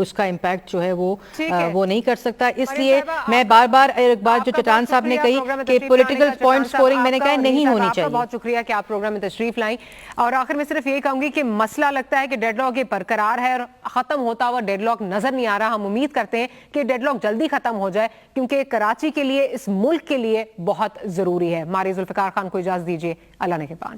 اس کا امپیکٹ جو ہے وہ نہیں کر سکتا. اس لیے میں بار بار ایک بات جو چٹان صاحب نے کہی کہ پولیٹیکل پوائنٹ سکورنگ میں نے کہا نہیں ہونی چاہیے. بہت شکریہ کہ آپ پروگرام میں تشریف لائیں. اور آخر میں صرف یہ کہوں گی کہ مسئلہ لگتا ہے کہ ڈیڈ لاک یہ برقرار ہے اور ختم ہوتا ہوا ڈیڈ لاک نظر نہیں آ رہا. ہم امید کرتے ہیں کہ ڈیڈ لاک جلدی ختم ہو جائے کیونکہ کراچی کے لیے اس ملک کے لیے بہت ضروری ہے. ماری ذوالفقار خان کو اجازت دیجیے. اللہ نگہبان.